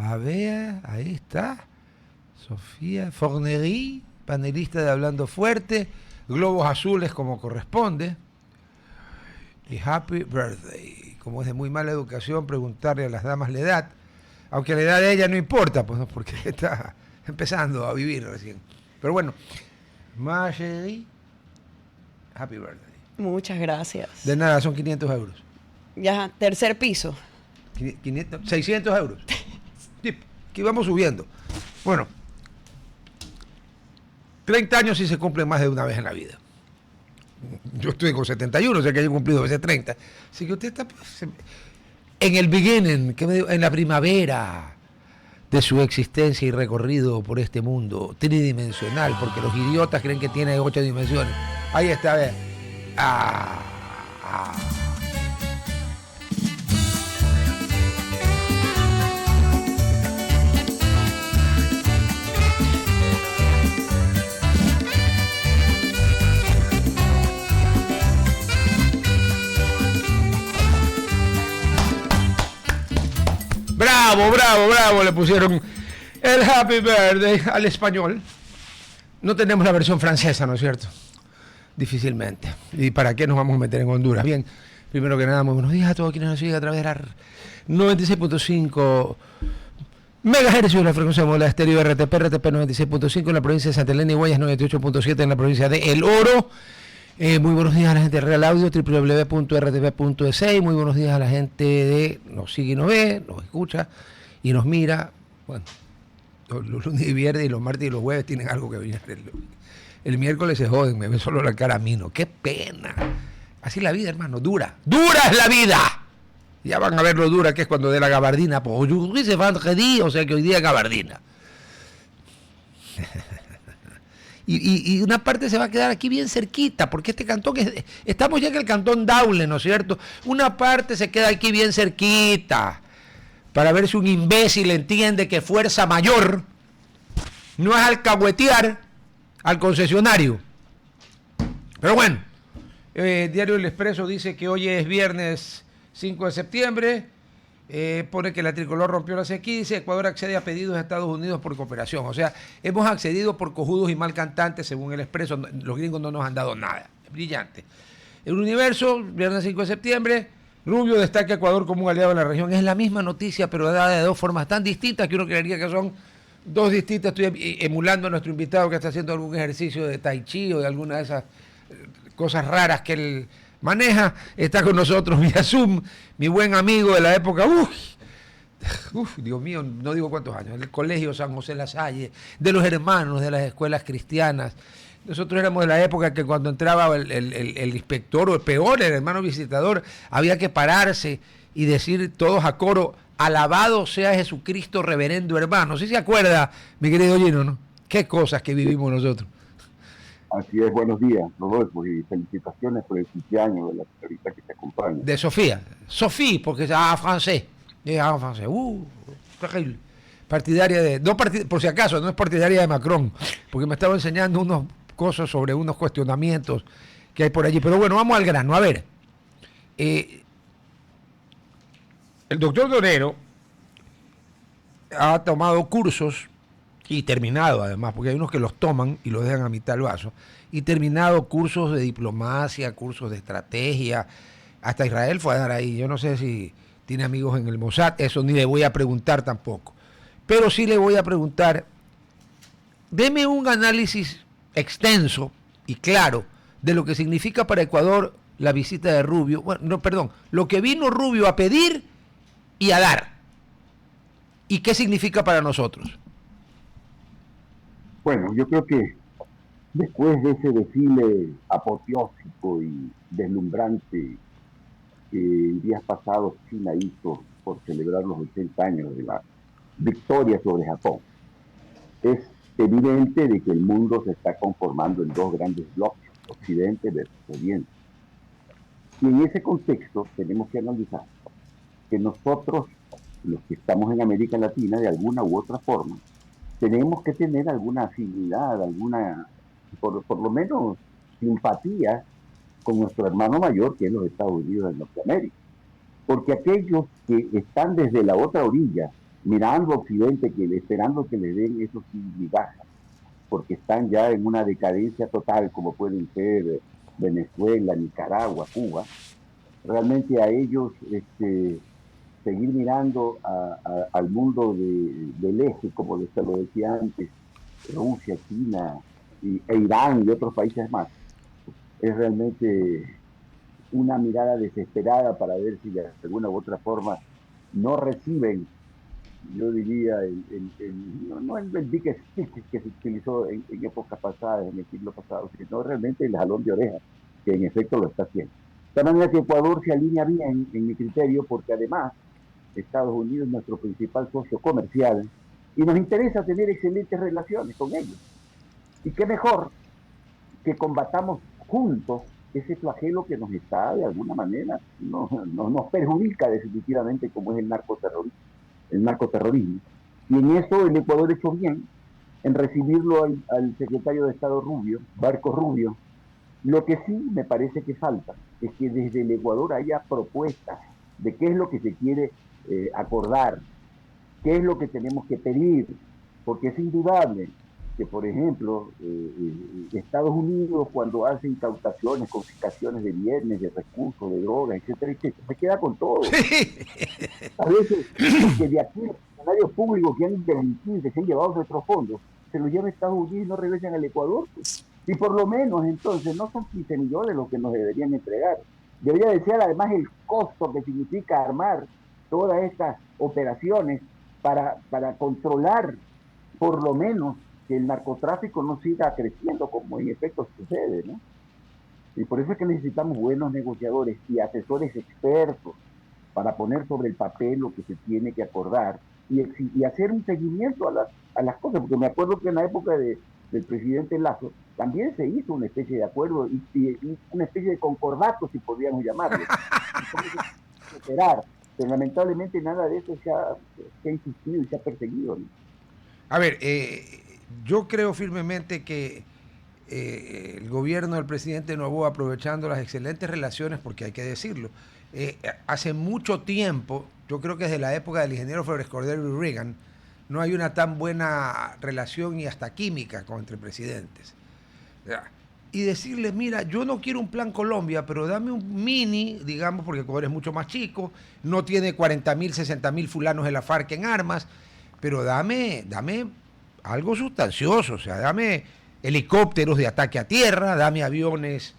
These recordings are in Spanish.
A ver, ahí está. Sofía Fornery, panelista de Hablando Fuerte, globos azules como corresponde. Y Happy Birthday. Como es de muy mala educación preguntarle a las damas la edad, aunque la edad de ella no importa, pues no, porque está empezando a vivir recién. Pero bueno, Marjorie, Happy Birthday. Muchas gracias. De nada, son 500 euros. Ya, tercer piso. 600 euros. Sí, que vamos subiendo. Bueno, 30 años sí se cumplen más de una vez en la vida. Yo estoy con 71, o sea que he cumplido veces 30. Así que usted está en el beginning, en la primavera de su existencia y recorrido por este mundo tridimensional, porque los idiotas creen que tiene 8 dimensiones. Ahí está, a ver. Bravo, bravo, bravo, le pusieron el Happy Birthday al español. No tenemos la versión francesa, ¿no es cierto? Difícilmente. ¿Y para qué nos vamos a meter en Honduras? Bien, primero que nada, muy buenos días a todos quienes nos siguen a través de la 96.5 MHz de la frecuencia modulada estéreo RTP 96.5 en la provincia de Santa Elena y Guayas, 98.7 en la provincia de El Oro. Muy buenos días a la gente de Real Audio, www.rtp.es. Muy buenos días a la gente de nos sigue y nos ve, nos escucha y nos mira. Bueno, los lunes y viernes y los martes y los jueves tienen algo que venir. El miércoles se joden, me ven solo la cara a mí, ¿no? ¡Qué pena! Así la vida, hermano, dura. ¡Dura es la vida! Ya van a ver lo dura que es cuando dé la gabardina. Pues hoy dice vendredi, o sea que hoy día gabardina. Y una parte se va a quedar aquí bien cerquita, porque este cantón, estamos ya en el cantón Daule, ¿no es cierto? Una parte se queda aquí bien cerquita, para ver si un imbécil entiende que fuerza mayor no es alcahuetear al concesionario. Pero bueno, Diario El Expreso dice que hoy es viernes 5 de septiembre, pone que la tricolor rompió la sequía y dice Ecuador accede a pedidos de Estados Unidos por cooperación. O sea, hemos accedido por cojudos y mal cantantes, según El Expreso. Los gringos no nos han dado nada. Es brillante. El Universo, viernes 5 de septiembre, Rubio destaca a Ecuador como un aliado en la región. Es la misma noticia, pero dada de dos formas tan distintas que uno creería que son dos distintas. Estoy emulando a nuestro invitado que está haciendo algún ejercicio de tai chi o de alguna de esas cosas raras que él maneja. Está con nosotros vía Zoom, mi buen amigo de la época, Dios mío, no digo cuántos años, del Colegio San José Lasalle, de los hermanos de las escuelas cristianas. Nosotros éramos de la época que cuando entraba el inspector, o el peor, el hermano visitador, había que pararse y decir todos a coro, alabado sea Jesucristo, reverendo hermano. ¿Sí se acuerda, mi querido Gino, no? Qué cosas que vivimos nosotros. Así es, buenos días, Rodolfo, y felicitaciones por el cumpleaños de la señorita que te acompaña. De Sofía. Sofía, porque es francés. Francés. Terrible. Partidaria de... No por si acaso, no es partidaria de Macron, porque me estaba enseñando unos cosas sobre unos cuestionamientos que hay por allí. Pero bueno, vamos al grano. A ver. El doctor Donero ha tomado cursos y terminado además, porque hay unos que los toman y los dejan a mitad del vaso, y terminado cursos de diplomacia, cursos de estrategia, hasta Israel fue a dar ahí. Yo no sé si tiene amigos en el Mossad, eso ni le voy a preguntar tampoco, pero sí le voy a preguntar, deme un análisis extenso y claro de lo que significa para Ecuador la visita de Rubio, bueno, no, perdón, lo que vino Rubio a pedir y a dar, y qué significa para nosotros. Bueno, yo creo que después de ese desfile apoteósico y deslumbrante que días pasados China hizo por celebrar los 80 años de la victoria sobre Japón, es evidente de que el mundo se está conformando en dos grandes bloques, Occidente versus Oriente. Y en ese contexto tenemos que analizar que nosotros, los que estamos en América Latina, de alguna u otra forma, tenemos que tener alguna afinidad, por lo menos simpatía con nuestro hermano mayor, que es los Estados Unidos de Norteamérica. Porque aquellos que están desde la otra orilla mirando a Occidente, esperando que le den esos migajas, porque están ya en una decadencia total, como pueden ser Venezuela, Nicaragua, Cuba. Realmente a ellos seguir mirando al mundo del eje, como se lo decía antes, Rusia, China e Irán y otros países más, es realmente una mirada desesperada para ver si de alguna u otra forma no reciben, yo diría, no el big stick que se utilizó en épocas pasadas, en el siglo pasado, sino realmente el jalón de oreja, que en efecto lo está haciendo. De tal manera que Ecuador se alinea bien, en mi criterio, porque además Estados Unidos es nuestro principal socio comercial y nos interesa tener excelentes relaciones con ellos. Y qué mejor que combatamos juntos ese flagelo que nos está de alguna manera, nos perjudica definitivamente como es el narcoterrorismo. Y en eso el Ecuador ha hecho bien en recibirlo al secretario de Estado Rubio, Barco Rubio. Lo que sí me parece que falta es que desde el Ecuador haya propuestas de qué es lo que se quiere acordar, qué es lo que tenemos que pedir, porque es indudable que, por ejemplo, Estados Unidos cuando hace incautaciones, confiscaciones de bienes, de recursos, de drogas, etcétera, etcétera, se queda con todo. Sí. A veces, porque de aquí los funcionarios públicos que han delinquido, que se han llevado nuestros fondos, se los lleva a Estados Unidos y no regresan al Ecuador. Pues. Y por lo menos, entonces, no son 15 millones los que nos deberían entregar. Debería de ser además el costo que significa armar todas estas operaciones para controlar, por lo menos, que el narcotráfico no siga creciendo como en efecto sucede, ¿no? Y por eso es que necesitamos buenos negociadores y asesores expertos para poner sobre el papel lo que se tiene que acordar y hacer un seguimiento a las cosas, porque me acuerdo que en la época del presidente Lazo también se hizo una especie de acuerdo y una especie de concordato, si podríamos llamarlo, esperar, pero lamentablemente nada de eso se ha insistido y se ha perseguido, ¿no? A ver, yo creo firmemente que el gobierno del presidente Noboa, aprovechando las excelentes relaciones, porque hay que decirlo, hace mucho tiempo, yo creo que desde la época del ingeniero Flores Cordero y Reagan, no hay una tan buena relación y hasta química entre presidentes. Y decirles, mira, yo no quiero un plan Colombia, pero dame un mini, digamos, porque Ecuador es mucho más chico, no tiene 40.000, 60.000 fulanos de la FARC en armas, pero dame algo sustancioso, o sea, dame helicópteros de ataque a tierra, dame aviones,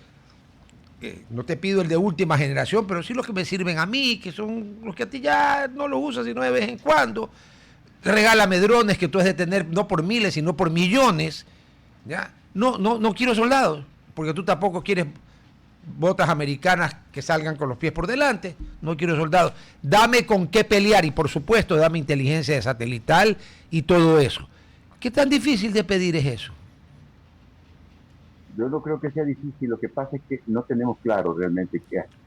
no te pido el de última generación, pero sí los que me sirven a mí, que son los que a ti ya no los usas sino de vez en cuando. Regálame drones que tú has de tener no por miles, sino por millones. ¿Ya? No quiero soldados, porque tú tampoco quieres botas americanas que salgan con los pies por delante. No quiero soldados. Dame con qué pelear y por supuesto dame inteligencia de satelital y todo eso. ¿Qué tan difícil de pedir es eso? Yo no creo que sea difícil, lo que pasa es que no tenemos claro realmente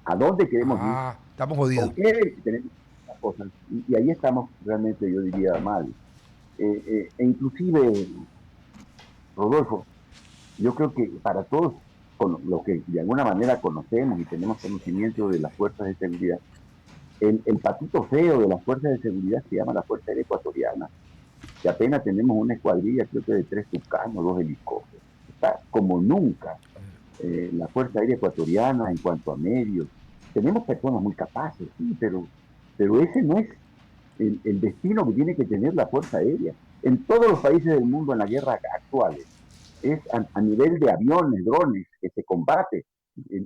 a dónde queremos ir, Estamos jodidos. con qué tenemos las cosas, y ahí estamos realmente, yo diría, mal. E inclusive, Rodolfo, yo creo que para todos, con lo que de alguna manera conocemos y tenemos conocimiento de las fuerzas de seguridad, el patito feo de las fuerzas de seguridad se llama la Fuerza Aérea Ecuatoriana, que apenas tenemos una escuadrilla, creo que de 3 Tucanos, 2 helicópteros. Está como nunca la Fuerza Aérea Ecuatoriana en cuanto a medios. Tenemos personas muy capaces, sí, pero ese no es el destino que tiene que tener la Fuerza Aérea. En todos los países del mundo, en la guerra actuales, es a nivel de aviones, drones, que se combate.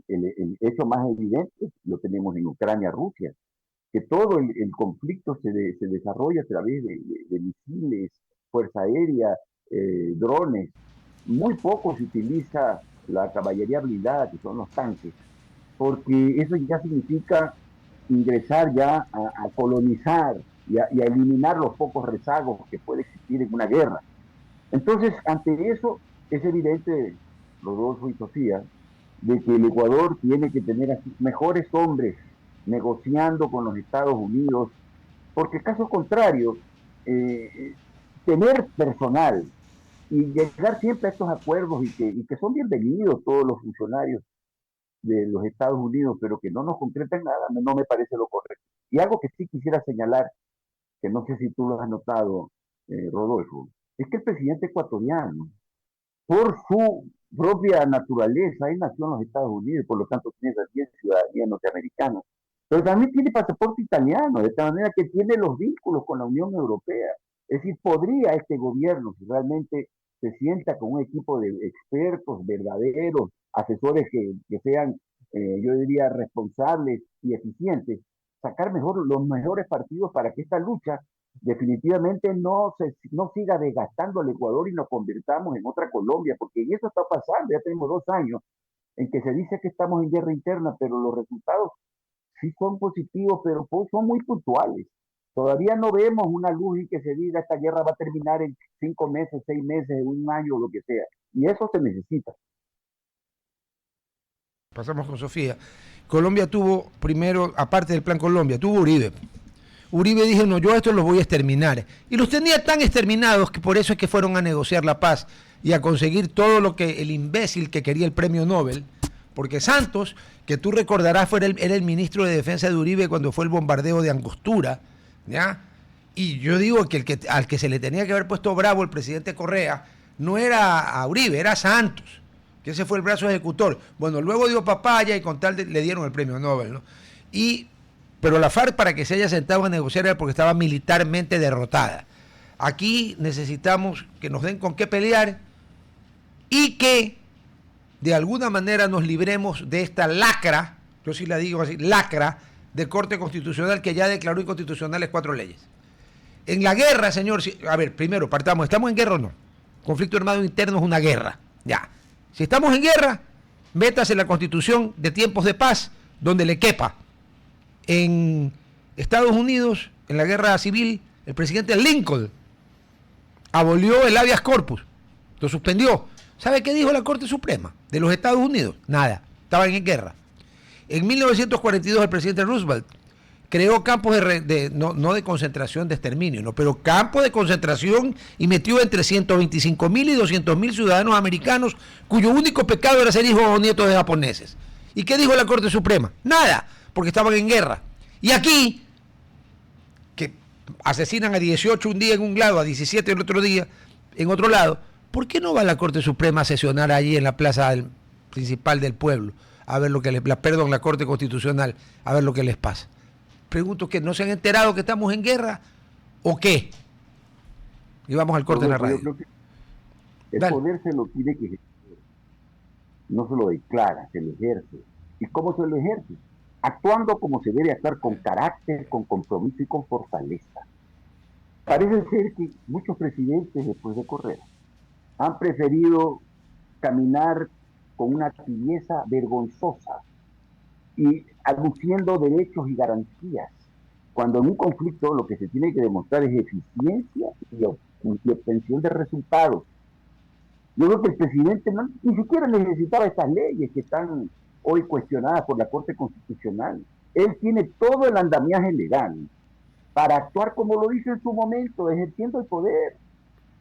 El hecho más evidente lo tenemos en Ucrania, Rusia, que todo el conflicto se desarrolla a través de misiles, fuerza aérea, drones. Muy poco se utiliza la caballería blindada, que son los tanques, porque eso ya significa ingresar ya a colonizar y a eliminar los pocos rezagos que puede existir en una guerra. Entonces, ante eso, es evidente, Rodolfo y Sofía, de que el Ecuador tiene que tener a sus mejores hombres negociando con los Estados Unidos, porque caso contrario, eh, tener personal y llegar siempre a estos acuerdos y que son bienvenidos todos los funcionarios de los Estados Unidos, pero que no nos concretan nada, no me parece lo correcto. Y algo que sí quisiera señalar que no sé si tú lo has notado, Rodolfo, es que el presidente ecuatoriano, por su propia naturaleza, él nació en los Estados Unidos, por lo tanto tiene también ciudadanía norteamericana, pero también tiene pasaporte italiano, de tal manera que tiene los vínculos con la Unión Europea. Es decir, podría este gobierno, si realmente se sienta con un equipo de expertos verdaderos, asesores que sean, yo diría, responsables y eficientes, sacar mejor los mejores partidos para que esta lucha definitivamente no siga desgastando al Ecuador y nos convirtamos en otra Colombia, porque en eso está pasando, ya tenemos 2 años en que se dice que estamos en guerra interna, pero los resultados sí son positivos, pero son muy puntuales. Todavía no vemos una luz y que se diga esta guerra va a terminar en 5 meses, 6 meses, en un año, o lo que sea. Y eso se necesita. Pasamos con Sofía. Colombia tuvo primero, aparte del Plan Colombia, tuvo Uribe. Uribe dijo, no, yo a estos los voy a exterminar. Y los tenía tan exterminados que por eso es que fueron a negociar la paz y a conseguir todo lo que el imbécil que quería el premio Nobel, porque Santos, que tú recordarás, era el ministro de Defensa de Uribe cuando fue el bombardeo de Angostura, ¿ya? Y yo digo que, al que se le tenía que haber puesto bravo el presidente Correa no era a Uribe, era a Santos, que ese fue el brazo ejecutor. Bueno, luego dio papaya y con tal le dieron el premio Nobel, ¿no? Pero la FARC, para que se haya sentado a negociar, era porque estaba militarmente derrotada. Aquí necesitamos que nos den con qué pelear y que de alguna manera nos libremos de esta lacra, yo sí la digo así, lacra de Corte Constitucional que ya declaró inconstitucionales 4 leyes. En la guerra, señor, a ver, primero partamos, ¿estamos en guerra o no? Conflicto armado interno es una guerra, ya. Si estamos en guerra, métase la Constitución de tiempos de paz donde le quepa. En Estados Unidos, en la guerra civil, el presidente Lincoln abolió el habeas corpus, lo suspendió. ¿Sabe qué dijo la Corte Suprema de los Estados Unidos? Nada, estaban en guerra. En 1942 el presidente Roosevelt creó campos no de concentración, de exterminio, no, pero campos de concentración y metió entre 125.000 y 200.000 ciudadanos americanos cuyo único pecado era ser hijos o nietos de japoneses. ¿Y qué dijo la Corte Suprema? Nada, porque estaban en guerra. Y aquí, que asesinan a 18 un día en un lado, a 17 el otro día en otro lado, ¿por qué no va la Corte Suprema a sesionar allí en la plaza principal del pueblo a ver lo que la Corte Constitucional, a ver lo que les pasa? Pregunto, ¿que no se han enterado que estamos en guerra o qué? Y vamos al corte de la radio. Yo creo que el poder se lo tiene que ejercer, no se lo declara, se lo ejerce. ¿Y cómo se lo ejerce? Actuando como se debe actuar, con carácter, con compromiso y con fortaleza. Parece ser que muchos presidentes después de Correa han preferido caminar con una tibieza vergonzosa y aduciendo derechos y garantías, cuando en un conflicto lo que se tiene que demostrar es eficiencia y obtención de resultados. Yo creo que el presidente ni siquiera necesitaba estas leyes que están hoy cuestionadas por la Corte Constitucional. Él tiene todo el andamiaje legal para actuar como lo hizo en su momento, ejerciendo el poder.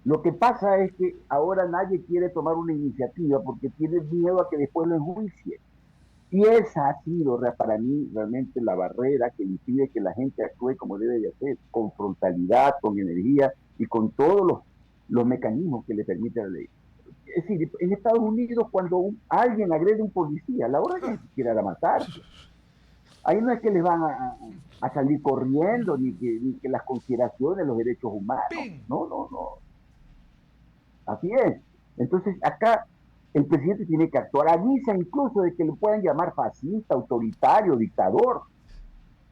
Lo que pasa es que ahora nadie quiere tomar una iniciativa porque tiene miedo a que después lo enjuicie. Y esa ha sido para mí realmente la barrera que impide que la gente actúe como debe de hacer, con frontalidad, con energía y con todos los mecanismos que le permite la ley. Es decir, en Estados Unidos, cuando alguien agrede a un policía, la hora que ni siquiera la matar. Ahí no es que les van a salir corriendo, ni que las consideraciones de los derechos humanos. No. Así es. Entonces, acá el presidente tiene que actuar, avisa incluso de que le puedan llamar fascista, autoritario, dictador.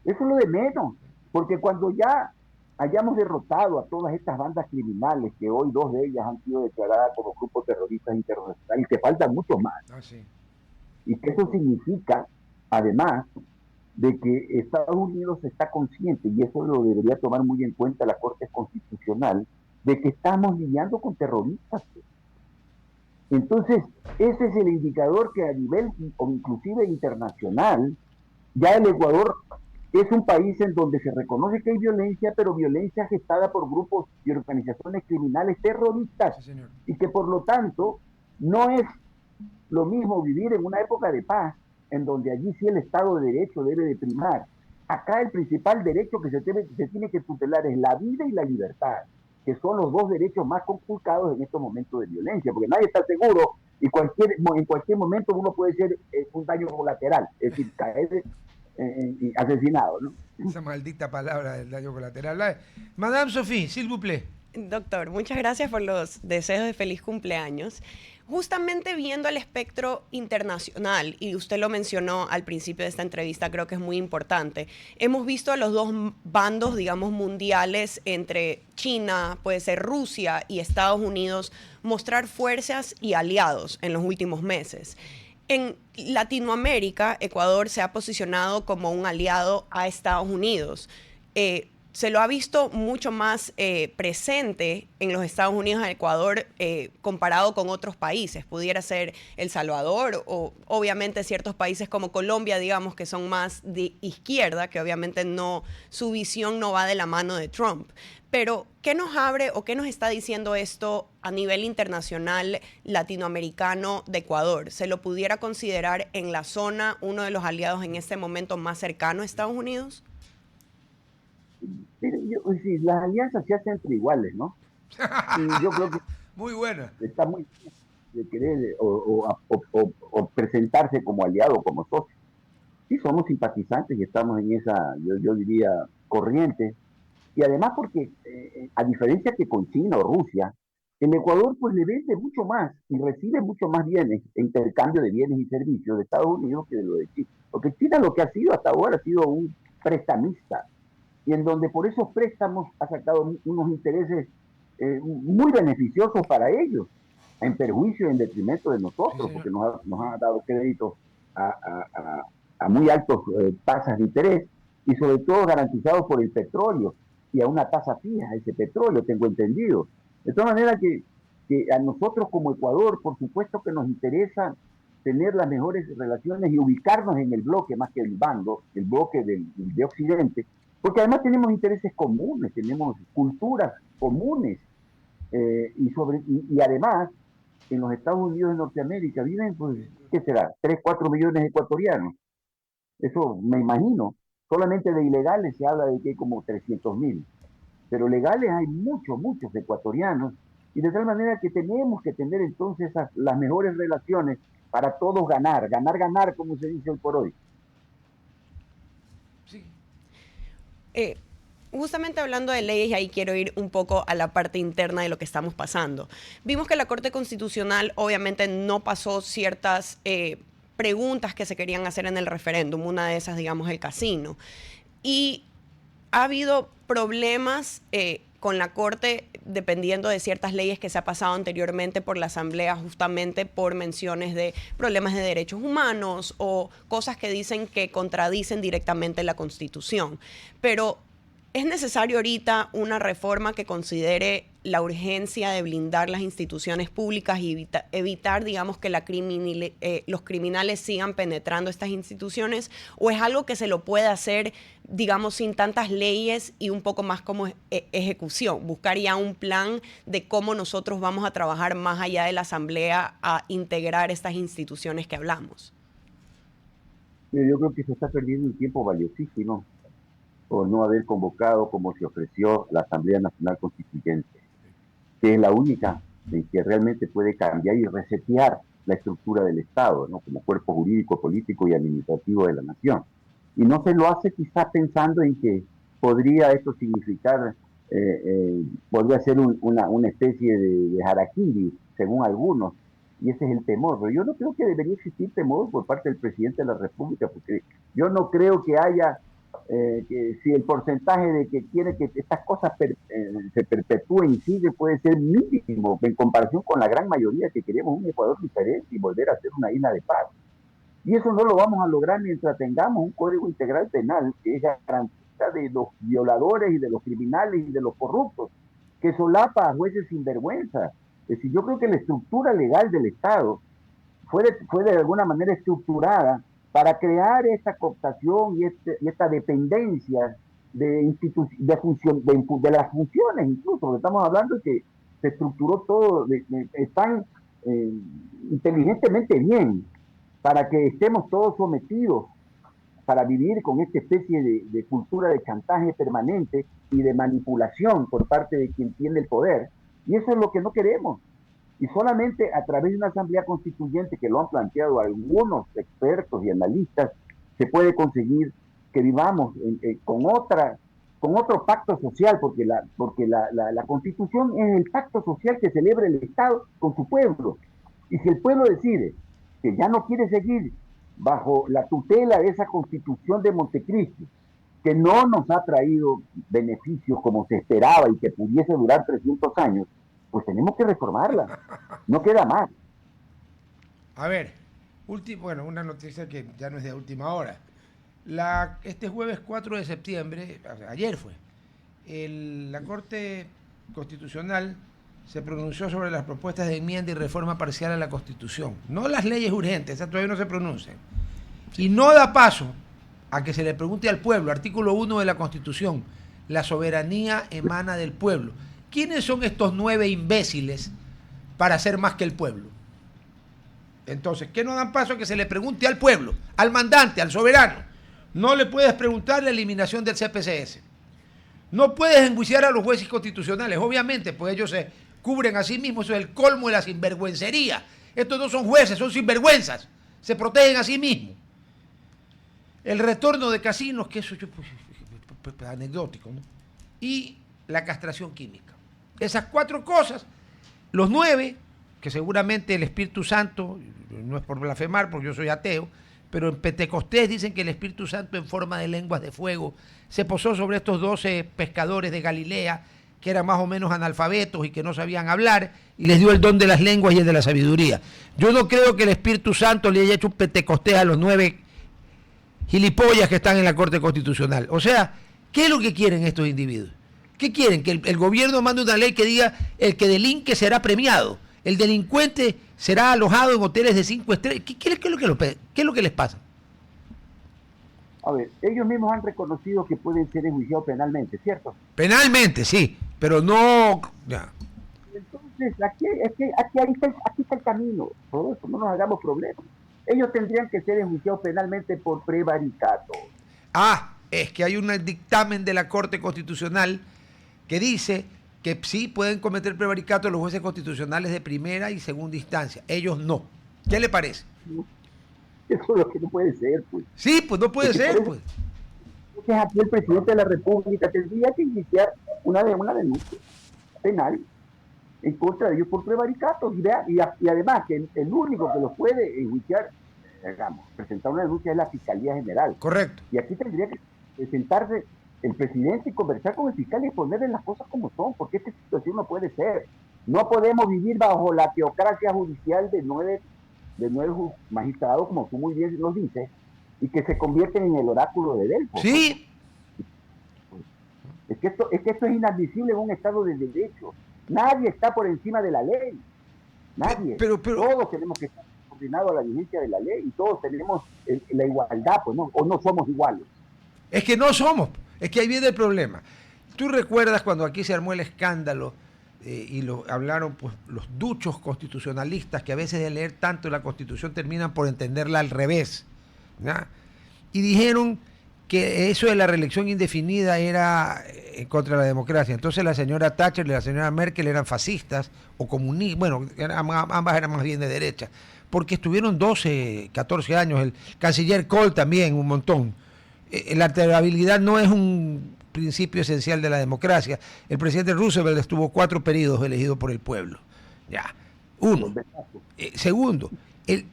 Eso es lo de menos, porque cuando ya hayamos derrotado a todas estas bandas criminales, que hoy 2 de ellas han sido declaradas como grupos terroristas internacionales, y que faltan muchos más, sí. Y que eso significa, además, de que Estados Unidos está consciente, y eso lo debería tomar muy en cuenta la Corte Constitucional, de que estamos lidiando con terroristas. Entonces, ese es el indicador que a nivel o inclusive internacional, ya el Ecuador es un país en donde se reconoce que hay violencia, pero violencia gestada por grupos y organizaciones criminales terroristas, sí, y que por lo tanto no es lo mismo vivir en una época de paz, en donde allí sí el Estado de Derecho debe de primar, Acá el principal derecho que se tiene que tutelar es la vida y la libertad, que son los dos derechos más conculcados en estos momentos de violencia, porque nadie está seguro y en cualquier momento uno puede ser un daño colateral, es decir, caer asesinado, ¿no? Esa maldita palabra del daño colateral. Madame Sophie, s'il vous plaît. Doctor, muchas gracias por los deseos de feliz cumpleaños. Justamente viendo el espectro internacional, y usted lo mencionó al principio de esta entrevista, creo que es muy importante, hemos visto a los dos bandos, digamos, mundiales entre China, puede ser Rusia y Estados Unidos, mostrar fuerzas y aliados en los últimos meses. En Latinoamérica, Ecuador se ha posicionado como un aliado a Estados Unidos. Se lo ha visto mucho más presente en los Estados Unidos a Ecuador comparado con otros países. Pudiera ser El Salvador o obviamente ciertos países como Colombia, digamos, que son más de izquierda, que obviamente no, su visión no va de la mano de Trump. Pero, ¿qué nos abre o qué nos está diciendo esto a nivel internacional latinoamericano de Ecuador? ¿Se lo pudiera considerar en la zona uno de los aliados en este momento más cercano a Estados Unidos? Sí, las alianzas se hacen entre iguales, ¿no? Y yo creo que Muy buena. está muy de querer o presentarse como aliado, como socio. Sí, somos simpatizantes y estamos en esa, yo diría, corriente. Y además porque, a diferencia que con China o Rusia, el Ecuador pues le vende mucho más y recibe mucho más bienes, intercambio de bienes y servicios de Estados Unidos que de lo de China. Porque China lo que ha sido hasta ahora ha sido un prestamista, y en donde por esos préstamos ha sacado unos intereses muy beneficiosos para ellos, en perjuicio y en detrimento de nosotros, Sí, porque nos ha dado créditos a muy altas tasas de interés y sobre todo garantizados por el petróleo y a una tasa fija, ese petróleo, tengo entendido. De todas maneras que a nosotros como Ecuador, por supuesto que nos interesa tener las mejores relaciones y ubicarnos en el bloque más que el bando, el bloque de Occidente, porque además tenemos intereses comunes, tenemos culturas comunes, y además en los Estados Unidos de Norteamérica viven, pues, ¿qué será? 3, 4 millones de ecuatorianos. Eso me imagino. Solamente de ilegales se habla de que hay como 300.000, pero legales hay muchos, muchos ecuatorianos, y de tal manera que tenemos que tener entonces las mejores relaciones para todos ganar, ganar, ganar, como se dice hoy por hoy. Sí. Justamente hablando de leyes, y ahí quiero ir un poco a la parte interna de lo que estamos pasando. Vimos que la Corte Constitucional obviamente no pasó ciertas preguntas que se querían hacer en el referéndum, una de esas, digamos, el casino. Y ha habido problemas con la Corte dependiendo de ciertas leyes que se ha pasado anteriormente por la Asamblea, justamente por menciones de problemas de derechos humanos o cosas que dicen que contradicen directamente la Constitución. Pero ¿es necesario ahorita una reforma que considere la urgencia de blindar las instituciones públicas y evitar, digamos, que los criminales sigan penetrando estas instituciones? ¿O es algo que se lo puede hacer, digamos, sin tantas leyes y un poco más como ejecución? Buscar ya un plan de cómo nosotros vamos a trabajar más allá de la Asamblea a integrar estas instituciones que hablamos. Yo creo que se está perdiendo un tiempo valiosísimo por no haber convocado, como se ofreció, la Asamblea Nacional Constituyente, que es la única en que realmente puede cambiar y resetear la estructura del Estado, ¿no? Como cuerpo jurídico, político y administrativo de la nación. Y no se lo hace quizás pensando en que podría esto significar, podría ser una especie de harakiri, según algunos, y ese es el temor. Pero yo no creo que debería existir temor por parte del presidente de la República, porque yo no creo que haya que si el porcentaje de que quiere que estas cosas se perpetúen y sigue puede ser mínimo en comparación con la gran mayoría que queremos un Ecuador diferente y volver a ser una isla de paz. Y eso no lo vamos a lograr mientras tengamos un código integral penal que es garantista de los violadores y de los criminales y de los corruptos, que solapa a jueces sin vergüenza. Es decir, yo creo que la estructura legal del Estado fue de alguna manera estructurada para crear esta cooptación y esta dependencia de las funciones, incluso, porque estamos hablando de que se estructuró todo tan inteligentemente bien para que estemos todos sometidos para vivir con esta especie de cultura de chantaje permanente y de manipulación por parte de quien tiene el poder. Y eso es lo que no queremos. Y solamente a través de una asamblea constituyente, que lo han planteado algunos expertos y analistas, se puede conseguir que vivamos con otro pacto social, porque la Constitución es el pacto social que celebra el Estado con su pueblo. Y si el pueblo decide que ya no quiere seguir bajo la tutela de esa Constitución de Montecristi, que no nos ha traído beneficios como se esperaba y que pudiese durar 300 años, pues tenemos que reformarla. No queda más. A ver, bueno, una noticia que ya no es de última hora. Este jueves 4 de septiembre, ayer fue, la Corte Constitucional se pronunció sobre las propuestas de enmienda y reforma parcial a la Constitución. No las leyes urgentes, esas todavía no se pronuncian. Y no da paso a que se le pregunte al pueblo, artículo 1 de la Constitución, la soberanía emana del pueblo. ¿Quiénes son estos 9 imbéciles para ser más que el pueblo? Entonces, ¿qué no dan paso a que se le pregunte al pueblo, al mandante, al soberano? No le puedes preguntar la eliminación del CPCS. No puedes enjuiciar a los jueces constitucionales, obviamente, pues ellos se cubren a sí mismos, eso es el colmo de la sinvergüencería. Estos no son jueces, son sinvergüenzas, se protegen a sí mismos. El retorno de casinos, que eso pues, anecdótico, ¿no? Y la castración química. Esas 4 cosas, los 9, que seguramente el Espíritu Santo, no es por blasfemar porque yo soy ateo, pero en Pentecostés dicen que el Espíritu Santo en forma de lenguas de fuego se posó sobre estos 12 pescadores de Galilea, que eran más o menos analfabetos y que no sabían hablar, y les dio el don de las lenguas y el de la sabiduría. Yo no creo que el Espíritu Santo le haya hecho un Pentecostés a los 9 gilipollas que están en la Corte Constitucional. O sea, ¿qué es lo que quieren estos individuos? ¿Qué quieren? Que el gobierno mande una ley que diga el que delinque será premiado, el delincuente será alojado en hoteles de 5 estrellas. ¿Qué es lo que les pasa? A ver, ellos mismos han reconocido que pueden ser enjuiciados penalmente, ¿cierto? Penalmente, sí, pero no... Ya. Entonces, aquí está el camino. Por eso no nos hagamos problemas. Ellos tendrían que ser enjuiciados penalmente por prevaricato. Es que hay un dictamen de la Corte Constitucional que dice que sí pueden cometer prevaricato los jueces constitucionales de primera y segunda instancia. Ellos no. ¿Qué le parece? Eso es lo que no puede ser, pues. Sí, pues no puede ser, pues. Entonces aquí el presidente de la República tendría que iniciar una denuncia penal en contra de ellos por prevaricato. Y además que el único que los puede enjuiciar, digamos, presentar una denuncia es la Fiscalía General. Correcto. Y aquí tendría que presentarse el presidente y conversar con el fiscal y ponerle las cosas como son, porque esta situación no puede ser. No podemos vivir bajo la teocracia judicial de nueve magistrados, como tú muy bien nos dices, y que se convierten en el oráculo de Delfos. Sí. Es que esto es inadmisible en un Estado de derecho. Nadie está por encima de la ley. Nadie. Pero todos tenemos que estar coordinados a la vigencia de la ley y todos tenemos la igualdad, pues, ¿no? O no somos iguales. Es que no somos. Es que ahí viene el problema. ¿Tú recuerdas cuando aquí se armó el escándalo y hablaron pues los duchos constitucionalistas que a veces de leer tanto la Constitución terminan por entenderla al revés, ¿no? Y dijeron que eso de la reelección indefinida era contra la democracia? Entonces la señora Thatcher y la señora Merkel eran fascistas o comunistas, bueno, ambas eran más bien de derecha, porque estuvieron 12, 14 años, el canciller Kohl también, un montón. La alterabilidad no es un principio esencial de la democracia. El presidente Roosevelt estuvo 4 periodos elegido por el pueblo. Ya. Uno. Segundo,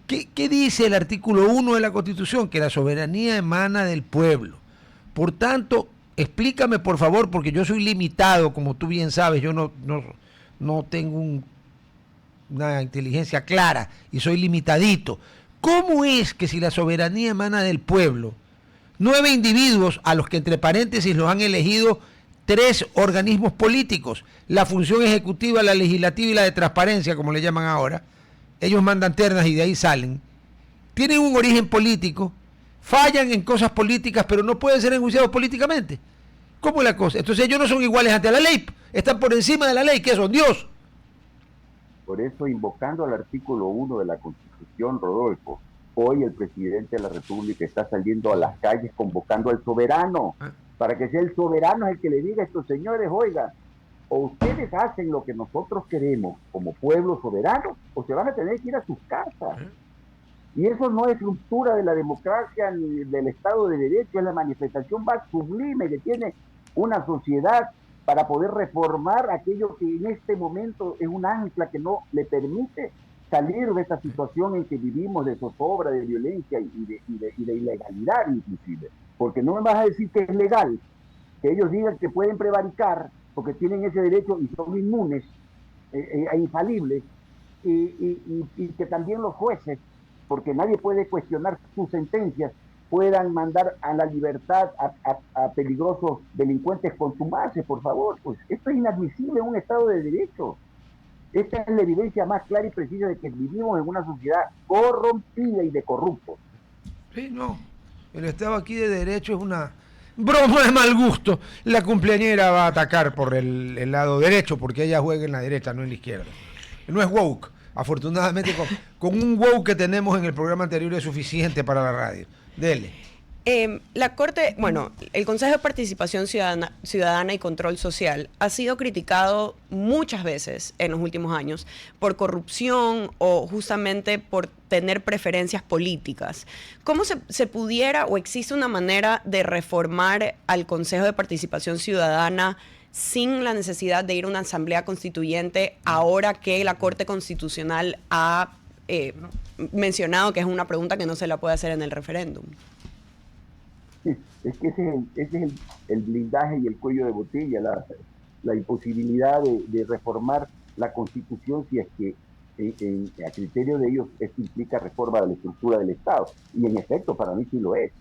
¿qué dice el artículo 1 de la Constitución? Que la soberanía emana del pueblo. Por tanto, explícame por favor, porque yo soy limitado, como tú bien sabes, yo no tengo una inteligencia clara y soy limitadito. ¿Cómo es que si la soberanía emana del pueblo, 9 individuos a los que entre paréntesis los han elegido 3 organismos políticos, la función ejecutiva, la legislativa y la de transparencia, como le llaman ahora, ellos mandan ternas y de ahí salen, tienen un origen político, fallan en cosas políticas, pero no pueden ser enjuiciados políticamente? ¿Cómo es la cosa? Entonces ellos no son iguales ante la ley, están por encima de la ley, ¿qué son? Dios. Por eso, invocando al artículo 1 de la Constitución, Rodolfo, Hoy el presidente de la República está saliendo a las calles convocando al soberano, para que sea el soberano el que le diga a estos señores, oiga, o ustedes hacen lo que nosotros queremos como pueblo soberano, o se van a tener que ir a sus casas. Y eso no es ruptura de la democracia ni del Estado de Derecho, es la manifestación más sublime que tiene una sociedad para poder reformar aquello que en este momento es un ancla que no le permite salir de esta situación en que vivimos de zozobra, de violencia y de ilegalidad inclusive. Porque no me vas a decir que es legal, que ellos digan que pueden prevaricar porque tienen ese derecho y son inmunes e infalibles, y que también los jueces, porque nadie puede cuestionar sus sentencias, puedan mandar a la libertad a peligrosos delincuentes contumaces, por favor. Pues esto es inadmisible en un Estado de Derecho. Esta es la evidencia más clara y precisa de que vivimos en una sociedad corrompida y de corruptos. Sí, no. El Estado aquí de Derecho es una broma de mal gusto. La cumpleañera va a atacar por el lado derecho, porque ella juega en la derecha, no en la izquierda. No es woke. Afortunadamente, con un woke que tenemos en el programa anterior es suficiente para la radio. Dele. La Corte, bueno, el Consejo de Participación Ciudadana y Control Social ha sido criticado muchas veces en los últimos años por corrupción o justamente por tener preferencias políticas. ¿Cómo se pudiera o existe una manera de reformar al Consejo de Participación Ciudadana sin la necesidad de ir a una asamblea constituyente ahora que la Corte Constitucional ha mencionado que es una pregunta que no se la puede hacer en el referéndum? Es que ese es el blindaje y el cuello de botella, la imposibilidad de reformar la Constitución si es que a criterio de ellos esto implica reforma de la estructura del Estado. Y en efecto, para mí sí lo es.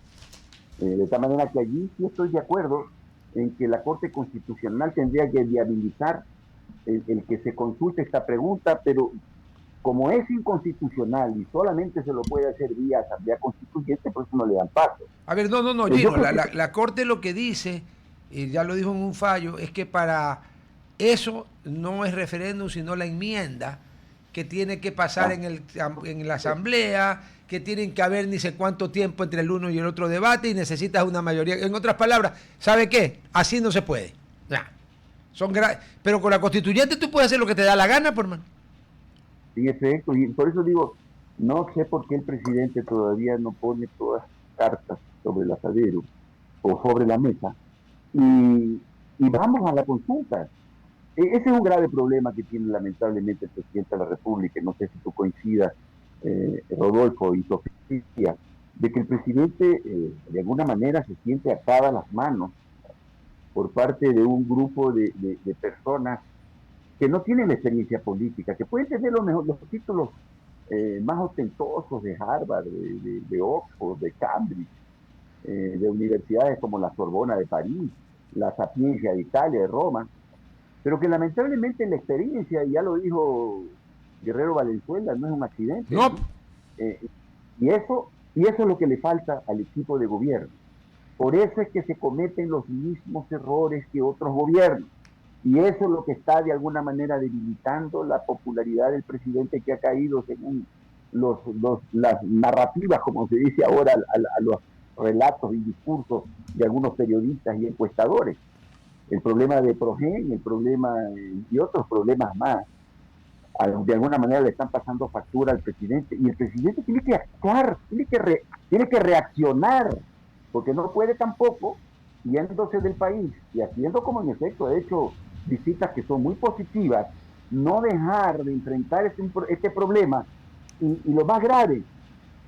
De tal manera que allí sí estoy de acuerdo en que la Corte Constitucional tendría que viabilizar el que se consulte esta pregunta, pero como es inconstitucional y solamente se lo puede hacer vía asamblea constituyente, por eso no le dan paso. A ver, no, Gino, la Corte lo que dice, y ya lo dijo en un fallo, es que para eso no es referéndum, sino la enmienda que tiene que pasar en la asamblea, que tienen que haber ni sé cuánto tiempo entre el uno y el otro debate y necesitas una mayoría. En otras palabras, ¿sabe qué? Así no se puede. Ya. Pero con la constituyente tú puedes hacer lo que te da la gana, por mano. En efecto, y por eso digo, no sé por qué el presidente todavía no pone todas las cartas sobre el asadero o sobre la mesa y vamos a la consulta. Ese es un grave problema que tiene lamentablemente el presidente de la República. No sé si tú coincidas, Rodolfo y Sofía, de que el presidente de alguna manera se siente atada las manos por parte de un grupo de personas que no tienen la experiencia política, que pueden tener los títulos más ostentosos de Harvard, de Oxford, de Cambridge, de universidades como la Sorbona de París, la Sapienza de Italia, de Roma, pero que lamentablemente la experiencia, y ya lo dijo Guerrero Valenzuela, no es un accidente. No. Y eso es lo que le falta al equipo de gobierno. Por eso es que se cometen los mismos errores que otros gobiernos. Y eso es lo que está de alguna manera debilitando la popularidad del presidente, que ha caído según las narrativas, como se dice ahora, a los relatos y discursos de algunos periodistas y encuestadores. El problema de Progen, el problema y otros problemas más, de alguna manera le están pasando factura al presidente, y el presidente tiene que actuar, tiene que reaccionar, porque no puede tampoco, yéndose del país y haciendo como en efecto ha hecho visitas que son muy positivas, no dejar de enfrentar este problema, y lo más grave,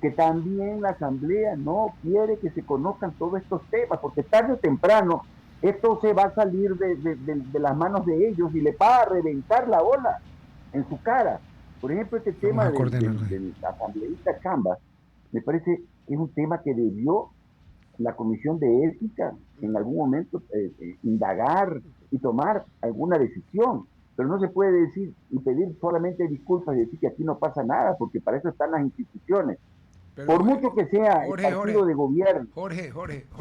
que también la Asamblea no quiere que se conozcan todos estos temas, porque tarde o temprano esto se va a salir de las manos de ellos y le va a reventar la ola en su cara. Por ejemplo, este tema del asambleísta Chamba, me parece que es un tema que debió la Comisión de Ética en algún momento indagar y tomar alguna decisión, pero no se puede decir y pedir solamente disculpas y decir que aquí no pasa nada, porque para eso están las instituciones. Pero, por mucho que sea el partido de gobierno. Jorge,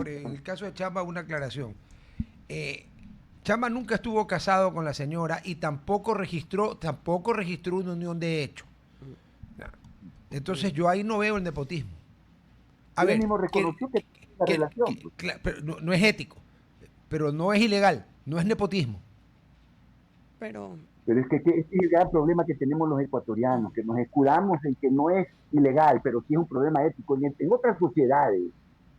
en el caso de Chamba, una aclaración. Chamba nunca estuvo casado con la señora y tampoco registró una unión de hecho. Entonces yo ahí no veo el nepotismo. A Él ver, mismo reconoció que tiene una relación. pero no es ético, pero no es ilegal, no es nepotismo. Pero Pero es que este es el gran problema que tenemos los ecuatorianos, que nos escudamos en que no es ilegal, pero sí es un problema ético. En otras sociedades,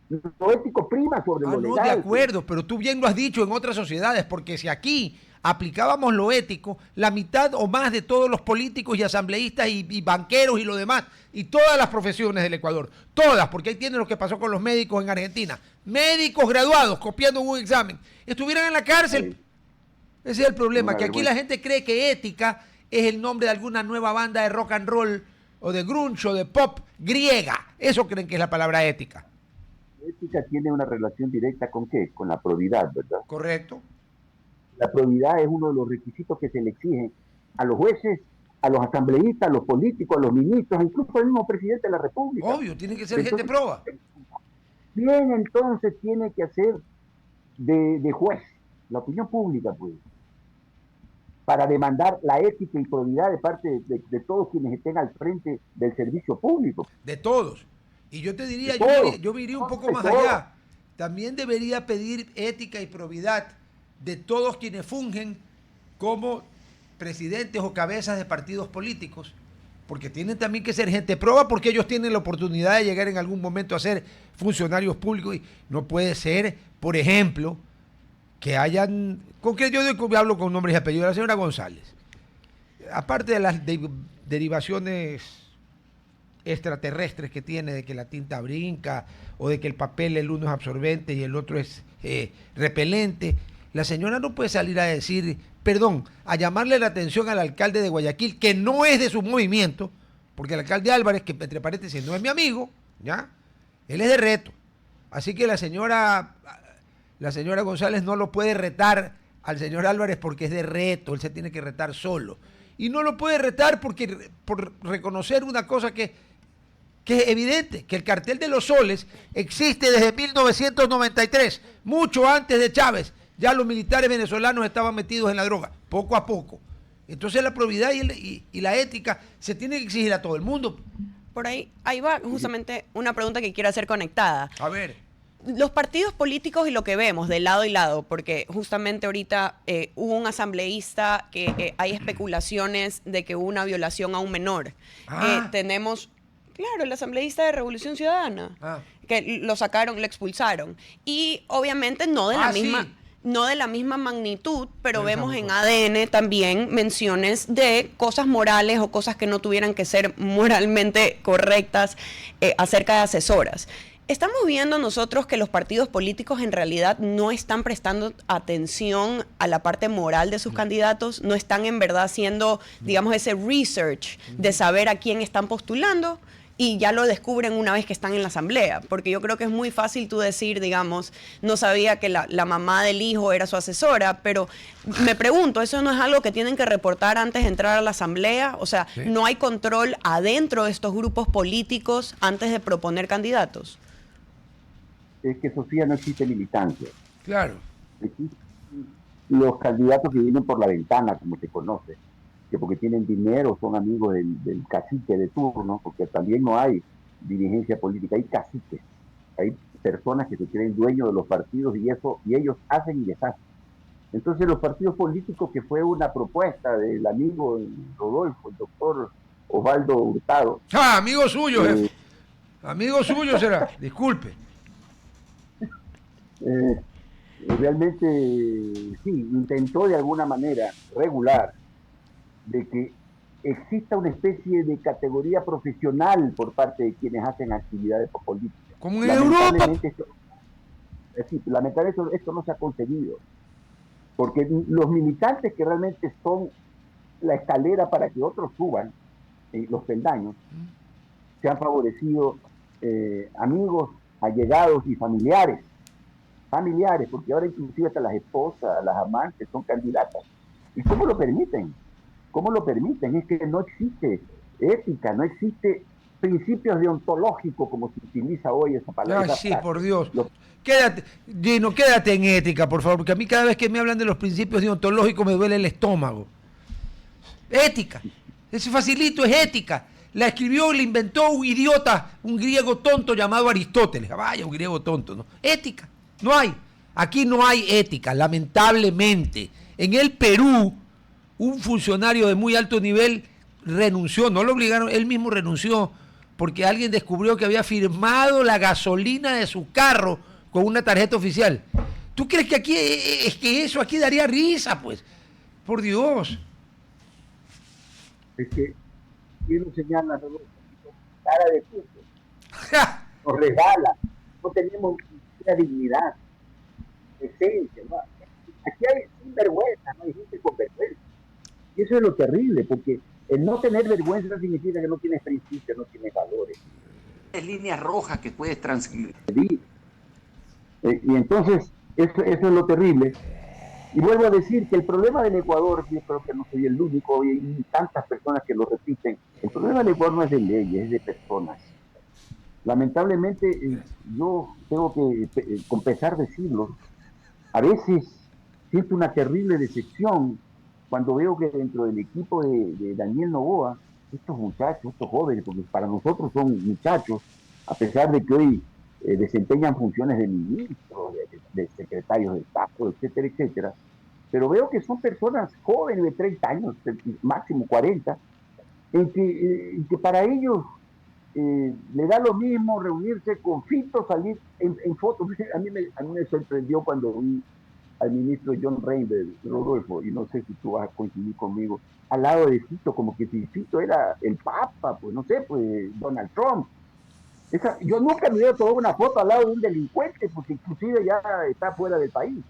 lo ético prima sobre lo No, legal. de acuerdo, pero tú bien lo has dicho en otras sociedades, porque si aquí aplicábamos lo ético, la mitad o más de todos los políticos y asambleístas y banqueros y lo demás, y todas las profesiones del Ecuador, todas, porque ahí tienen lo que pasó con los médicos en Argentina, médicos graduados copiando un examen, estuvieran en la cárcel. Sí. Ese es el problema, Una que aquí vergüenza. la gente cree que ética es el nombre de alguna nueva banda de rock and roll o de grunge o de pop griega. Eso creen que es la palabra ética. La ética tiene una relación directa con ¿qué? Con la probidad, ¿verdad? ¿Correcto? La probidad es uno de los requisitos que se le exigen a los jueces, a los asambleístas, a los políticos, a los ministros, incluso al mismo presidente de la República. Obvio, tiene que ser gente Entonces, proba. bien, entonces tiene que hacer de juez la opinión pública, pues, para demandar la ética y probidad de parte de todos quienes estén al frente del servicio público. De todos. Y yo te diría, De todos. yo me iría un poco De más todos. allá. También debería pedir ética y probidad de todos quienes fungen como presidentes o cabezas de partidos políticos, porque tienen también que ser gente proba, porque ellos tienen la oportunidad de llegar en algún momento a ser funcionarios públicos y no puede ser, por ejemplo, que hayan, con que yo hablo con nombres y apellidos, la señora González, aparte de las derivaciones extraterrestres que tiene, de que la tinta brinca o de que el papel, el uno es absorbente y el otro es repelente, la señora no puede salir a decir, perdón, a llamarle la atención al alcalde de Guayaquil, que no es de su movimiento, porque el alcalde Álvarez, que entre paréntesis no es mi amigo, ¿ya? Él es de Reto. Así que la señora González no lo puede retar al señor Álvarez porque es de Reto, él se tiene que retar solo. Y no lo puede retar por reconocer una cosa que es evidente, que el cartel de los soles existe desde 1993, mucho antes de Chávez. Ya los militares venezolanos estaban metidos en la droga, poco a poco. Entonces la probidad y la ética se tiene que exigir a todo el mundo. por ahí va justamente una pregunta que quiero hacer conectada. A ver. Los partidos políticos y lo que vemos de lado y lado, porque justamente ahorita hubo un asambleísta que hay especulaciones de que hubo una violación a un menor. Tenemos, claro, el asambleísta de Revolución Ciudadana, que lo sacaron, lo expulsaron. Y obviamente no de la misma... Sí. No de la misma magnitud, pero vemos en ADN también menciones de cosas morales o cosas que no tuvieran que ser moralmente correctas acerca de asesoras. Estamos viendo nosotros que los partidos políticos en realidad no están prestando atención a la parte moral de sus candidatos, no están en verdad haciendo, digamos, ese research de saber a quién están postulando. Y ya lo descubren una vez que están en la asamblea, porque yo creo que es muy fácil tú decir, digamos, no sabía que la mamá del hijo era su asesora, pero me pregunto, ¿eso no es algo que tienen que reportar antes de entrar a la asamblea? O sea, sí. ¿No hay control adentro de estos grupos políticos antes de proponer candidatos? Es que, Sofía, no existe militancia. Claro. Existen los candidatos que vienen por la ventana, como se conoce, que porque tienen dinero son amigos del cacique de turno, porque también no hay dirigencia política, hay caciques, hay personas que se creen dueños de los partidos y ellos hacen y deshacen. Entonces los partidos políticos, que fue una propuesta del amigo Rodolfo, el doctor Osvaldo Hurtado. Amigo suyo, jefe. Amigo suyo será, disculpe. Realmente sí, intentó de alguna manera regular de que exista una especie de categoría profesional por parte de quienes hacen actividades políticas. Como en Europa. Lamentablemente esto no se ha conseguido, porque los militantes que realmente son la escalera para que otros suban los peldaños, se han favorecido amigos, allegados y familiares, porque ahora inclusive hasta las esposas, las amantes son candidatas. ¿Y cómo lo permiten? ¿Cómo lo permiten? Es que no existe ética, no existe principios deontológicos, como se utiliza hoy esa palabra. Ay, sí, por Dios. Quédate, Gino, quédate en ética, por favor, porque a mí cada vez que me hablan de los principios deontológicos me duele el estómago. Ética. Ese facilito es ética. La escribió, la inventó un idiota, un griego tonto llamado Aristóteles. Vaya, un griego tonto, ¿no? Ética, no hay. Aquí no hay ética, lamentablemente. En el Perú, un funcionario de muy alto nivel renunció, no lo obligaron, él mismo renunció, porque alguien descubrió que había firmado la gasolina de su carro con una tarjeta oficial. ¿Tú crees que aquí es que eso aquí daría risa, pues? Por Dios. Es que quiero señalar cara de puto. Nos regala. No tenemos una dignidad, esencia, ¿no? Aquí hay sinvergüenza, no hay gente con vergüenza. Y eso es lo terrible, porque el no tener vergüenza significa que no tienes principios, no tienes valores. Tienes líneas rojas que puedes transgredir. Y entonces, eso es lo terrible. Y vuelvo a decir que el problema del Ecuador, yo creo que no soy el único, y hay tantas personas que lo repiten, el problema del Ecuador no es de leyes, es de personas. Lamentablemente, yo tengo que, con pesar decirlo, a veces siento una terrible decepción cuando veo que dentro del equipo de Daniel Noboa, estos muchachos, estos jóvenes, porque para nosotros son muchachos, a pesar de que hoy desempeñan funciones de ministros, de secretarios de Estado, etcétera, etcétera, pero veo que son personas jóvenes de 30 años, máximo 40, en que para ellos le da lo mismo reunirse con Fito, salir en fotos. A mí me sorprendió cuando vi al ministro John Reinberg, Rodolfo, y no sé si tú vas a coincidir conmigo, al lado de Fito, como que si Fito era el Papa, pues no sé, pues Donald Trump. Yo nunca me hubiera tomado una foto al lado de un delincuente, porque inclusive ya está fuera del país.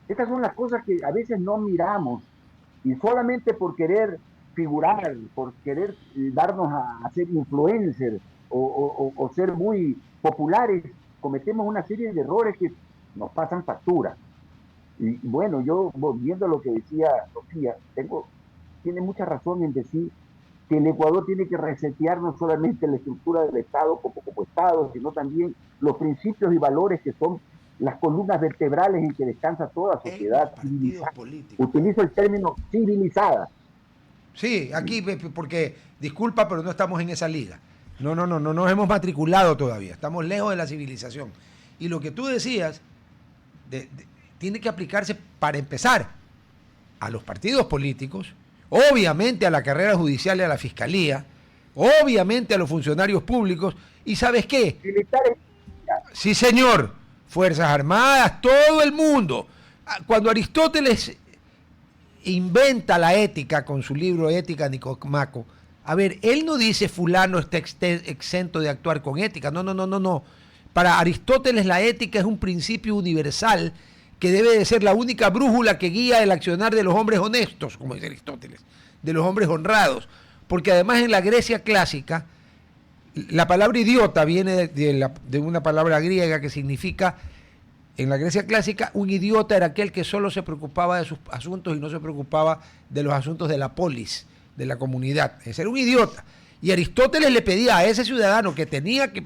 Estas son las cosas que a veces no miramos, y solamente por querer figurar, por querer darnos a ser influencers o ser muy populares, cometemos una serie de errores que nos pasan factura. Y bueno, yo volviendo a lo que decía Sofía, tiene mucha razón en decir que el Ecuador tiene que resetear no solamente la estructura del Estado como Estado, sino también los principios y valores que son las columnas vertebrales en que descansa toda sociedad civilizada. Utilizo el término civilizada. Sí, aquí, porque, disculpa, pero no estamos en esa liga. No nos hemos matriculado todavía. Estamos lejos de la civilización. Y lo que tú decías, tiene que aplicarse, para empezar, a los partidos políticos, obviamente a la carrera judicial y a la fiscalía, obviamente a los funcionarios públicos, y ¿sabes qué? Militares. Sí, señor, Fuerzas Armadas, todo el mundo. Cuando Aristóteles inventa la ética con su libro Ética Nicomaco, a ver, él no dice fulano está exento de actuar con ética, no. Para Aristóteles la ética es un principio universal que debe de ser la única brújula que guía el accionar de los hombres honestos, como dice Aristóteles, de los hombres honrados, porque además en la Grecia clásica, la palabra idiota viene de una palabra griega que significa, en la Grecia clásica, un idiota era aquel que solo se preocupaba de sus asuntos y no se preocupaba de los asuntos de la polis, de la comunidad. Ese era un idiota. Y Aristóteles le pedía a ese ciudadano que tenía que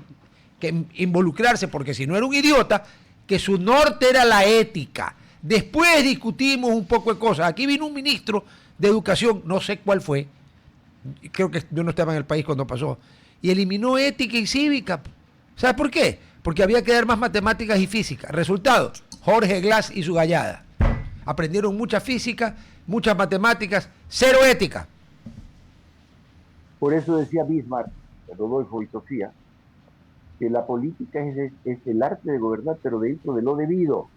involucrarse, porque si no era un idiota, que su norte era la ética. Después discutimos un poco de cosas. Aquí vino un ministro de educación, no sé cuál fue, creo que yo no estaba en el país cuando pasó, y eliminó ética y cívica. ¿Sabes por qué? Porque había que dar más matemáticas y física. Resultado, Jorge Glass y su gallada. Aprendieron mucha física, muchas matemáticas, cero ética. Por eso decía Bismarck, Rodolfo y Sofía, que la política es el arte de gobernar, pero dentro de lo debido.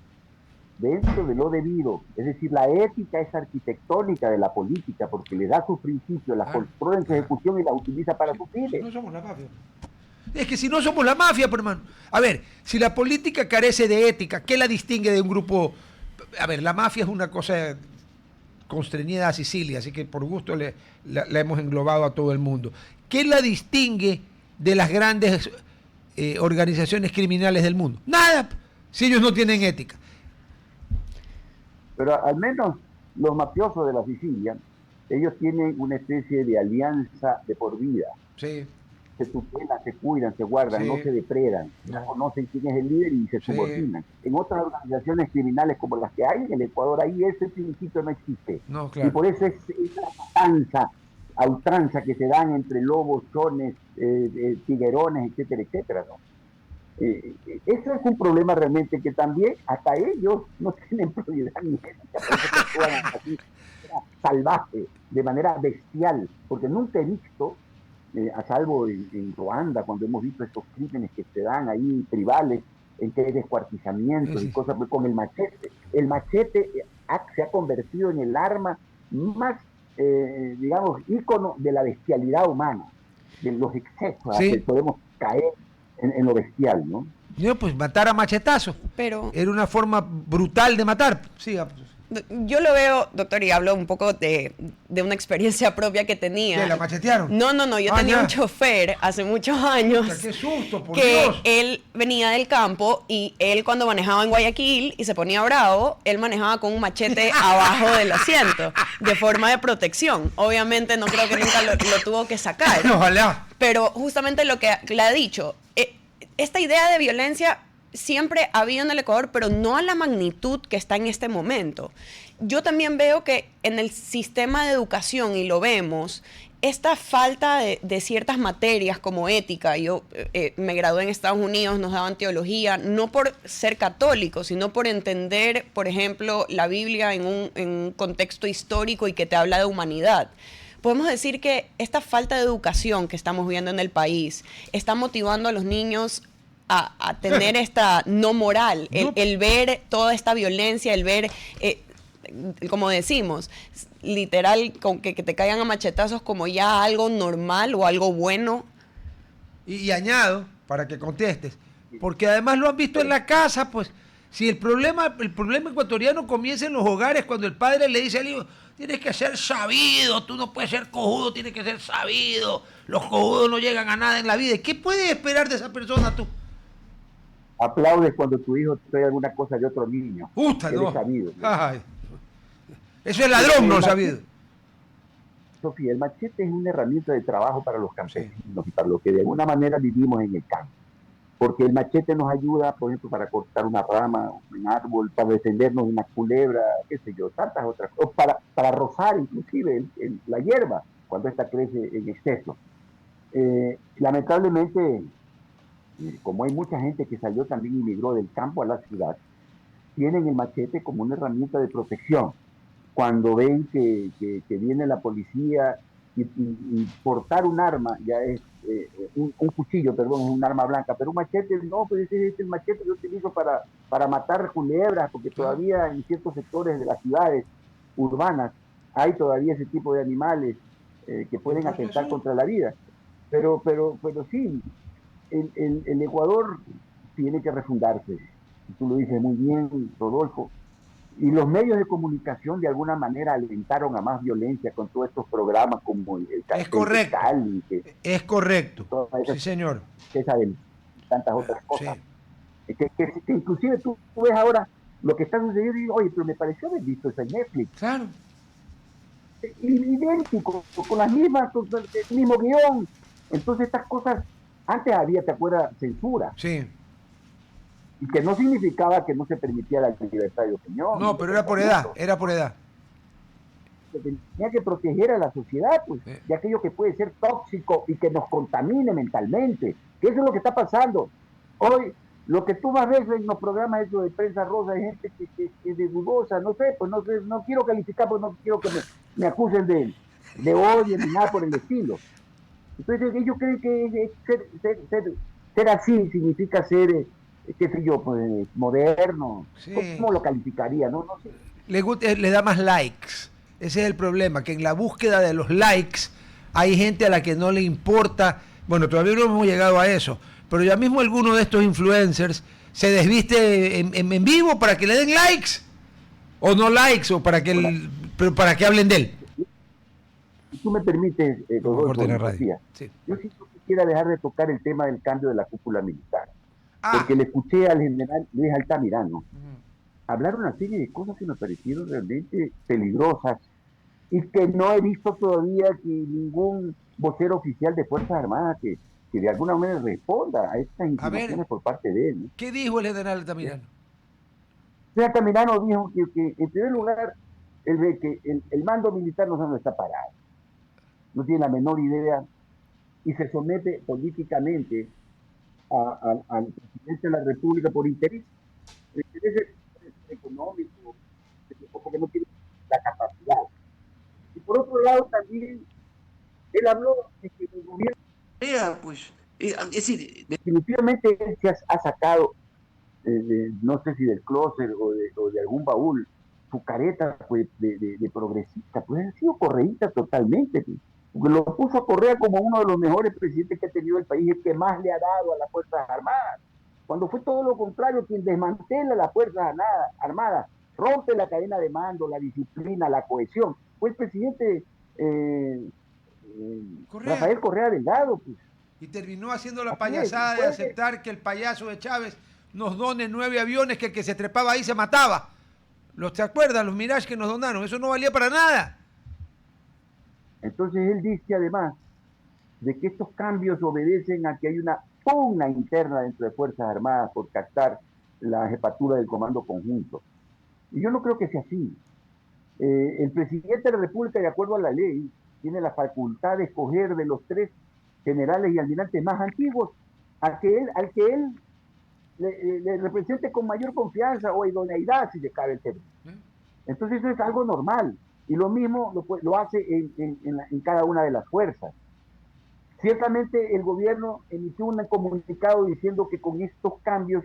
Dentro de lo debido. Es decir, la ética es arquitectónica de la política, porque le da sus principios, las controla en su ejecución y las utiliza para sus fines. No somos la mafia. Es que si no somos la mafia, pues, hermano. A ver, si la política carece de ética, ¿qué la distingue de un grupo? A ver, la mafia es una cosa constreñida a Sicilia, así que por gusto la hemos englobado a todo el mundo. ¿Qué la distingue de las grandes organizaciones criminales del mundo? Nada, si ellos no tienen ética. Pero al menos los mafiosos de la Sicilia, ellos tienen una especie de alianza de por vida. Sí. Se tutelan, se cuidan, se guardan, sí. No se depredan, no conocen quién es el líder y se subordinan. En otras organizaciones criminales como las que hay en el Ecuador, ahí ese principio no existe. No, claro. Y por eso es la matanza, a ultranza que se dan entre lobos, chones, tiguerones, etcétera, etcétera, ¿no? Eso es un problema realmente que también hasta ellos no tienen prioridad ni ética, por eso que actúan así, de manera salvaje, de manera bestial, porque nunca he visto, a salvo en Ruanda, cuando hemos visto estos crímenes que se dan ahí tribales, en que hay descuartizamientos y cosas, pues con el machete. El machete se ha convertido en el arma más, digamos, ícono de la bestialidad humana, de los excesos a que podemos caer en lo bestial, ¿no? Yo, pues matar a machetazos. Pero era una forma brutal de matar. Sí, yo lo veo, doctor, y hablo un poco de una experiencia propia que tenía. ¿Qué, la machetearon? No, yo tenía un chofer hace muchos años. ¡Qué susto, por que Dios! Él venía del campo y él cuando manejaba en Guayaquil y se ponía bravo, él manejaba con un machete abajo del asiento, de forma de protección. Obviamente no creo que nunca lo tuvo que sacar. Ojalá. Pero justamente lo que le ha dicho, esta idea de violencia siempre ha habido en el Ecuador, pero no a la magnitud que está en este momento. Yo también veo que en el sistema de educación, y lo vemos, esta falta de ciertas materias como ética, yo me gradué en Estados Unidos, nos daban teología, no por ser católico, sino por entender, por ejemplo, la Biblia en un contexto histórico y que te habla de humanidad. Podemos decir que esta falta de educación que estamos viendo en el país está motivando a los niños a tener esta no moral, el ver toda esta violencia, el ver, como decimos, literal, con que te caigan a machetazos como ya algo normal o algo bueno. Y añado, para que contestes, porque además lo han visto en la casa, pues, si el problema ecuatoriano comienza en los hogares cuando el padre le dice al hijo, tienes que ser sabido, tú no puedes ser cojudo, tienes que ser sabido, los cojudos no llegan a nada en la vida. ¿Qué puedes esperar de esa persona tú? Aplaudes cuando tu hijo trae alguna cosa de otro niño. Justa, no. Sabido, ¿no? Ay. Eso es ladrón, no sabido. Sofía, el machete es una herramienta de trabajo para los campesinos y para los que de alguna manera vivimos en el campo. Porque el machete nos ayuda, por ejemplo, para cortar una rama, un árbol, para defendernos de una culebra, qué sé yo, tantas otras cosas, para rozar inclusive la hierba cuando esta crece en exceso. Lamentablemente, como hay mucha gente que salió también y migró del campo a la ciudad, tienen el machete como una herramienta de protección. Cuando ven que viene la policía y portar un arma, ya es un cuchillo, perdón, es un arma blanca, pero un machete, no, pues ese es el machete que yo utilizo para matar culebras, porque todavía en ciertos sectores de las ciudades urbanas hay todavía ese tipo de animales que pueden atentar contra la vida. Pero sí, el Ecuador tiene que refundarse. Tú lo dices muy bien, Rodolfo. Y los medios de comunicación de alguna manera alentaron a más violencia con todos estos programas como el Es correcto. De Cali, es correcto. Sí, señor. Tantas otras cosas. Sí. Que inclusive tú ves ahora lo que está sucediendo y digo, oye, pero me pareció haber visto eso en Netflix. Claro. Idéntico, con las mismas, con el mismo guión. Entonces estas cosas, antes había, ¿te acuerdas? Censura. Sí. Y que no significaba que no se permitía la libertad de opinión. No, pero era por edad, Se tenía que proteger a la sociedad, pues, de aquello que puede ser tóxico y que nos contamine mentalmente. Que eso es lo que está pasando. Hoy, lo que tú vas a ver en los programas de prensa rosa, hay gente que es de dudosa, no sé, pues no quiero calificar, pues no quiero que me acusen de odio ni nada por el estilo. Entonces ellos creen que ser así significa ser, qué sé yo, pues moderno. Sí. ¿Cómo lo calificaría? No sé. Le da más likes. Ese es el problema, que en la búsqueda de los likes hay gente a la que no le importa. Bueno, todavía no hemos llegado a eso, pero ya mismo alguno de estos influencers se desviste en vivo para que le den likes o no likes o para que para que hablen de él. Si tú me permites, sí. Yo sí quisiera dejar de tocar el tema del cambio de la cúpula militar, porque le escuché al general Luis Altamirano hablar una serie de cosas que me parecieron realmente peligrosas y que no he visto todavía que ningún vocero oficial de Fuerzas Armadas que de alguna manera responda a estas insinuaciones por parte de él, ¿no? ¿Qué dijo el general Altamirano? El Altamirano dijo que en primer lugar el mando militar no está parado. no tiene la menor idea, y se somete políticamente al presidente de la República por intereses económicos, porque no tiene la capacidad. Y por otro lado también, él habló de que el gobierno, pues, es decir, definitivamente él se ha sacado, no sé si del closet o de algún baúl, su careta pues, de progresista, pues ha sido correísta totalmente, pues, porque lo puso a Correa como uno de los mejores presidentes que ha tenido el país, el que más le ha dado a las Fuerzas Armadas, cuando fue todo lo contrario, quien desmantela las Fuerzas Armadas, rompe la cadena de mando, la disciplina, la cohesión, fue el presidente Correa. Rafael Correa Delgado, pues. Y terminó haciendo la Así payasada de aceptar que el payaso de Chávez nos done 9 aviones, que el que se trepaba ahí se mataba. ¿Te acuerdas? Los Mirage que nos donaron, eso no valía para nada. Entonces él dice además de que estos cambios obedecen a que hay una pugna interna dentro de Fuerzas Armadas por captar la jefatura del Comando Conjunto. Y yo no creo que sea así. El presidente de la República, de acuerdo a la ley, tiene la facultad de escoger de los 3 generales y almirantes más antiguos al que él le represente con mayor confianza o idoneidad, si le cabe el término. Entonces eso es algo normal. Y lo mismo lo hace en cada una de las fuerzas. Ciertamente el gobierno emitió un comunicado diciendo que con estos cambios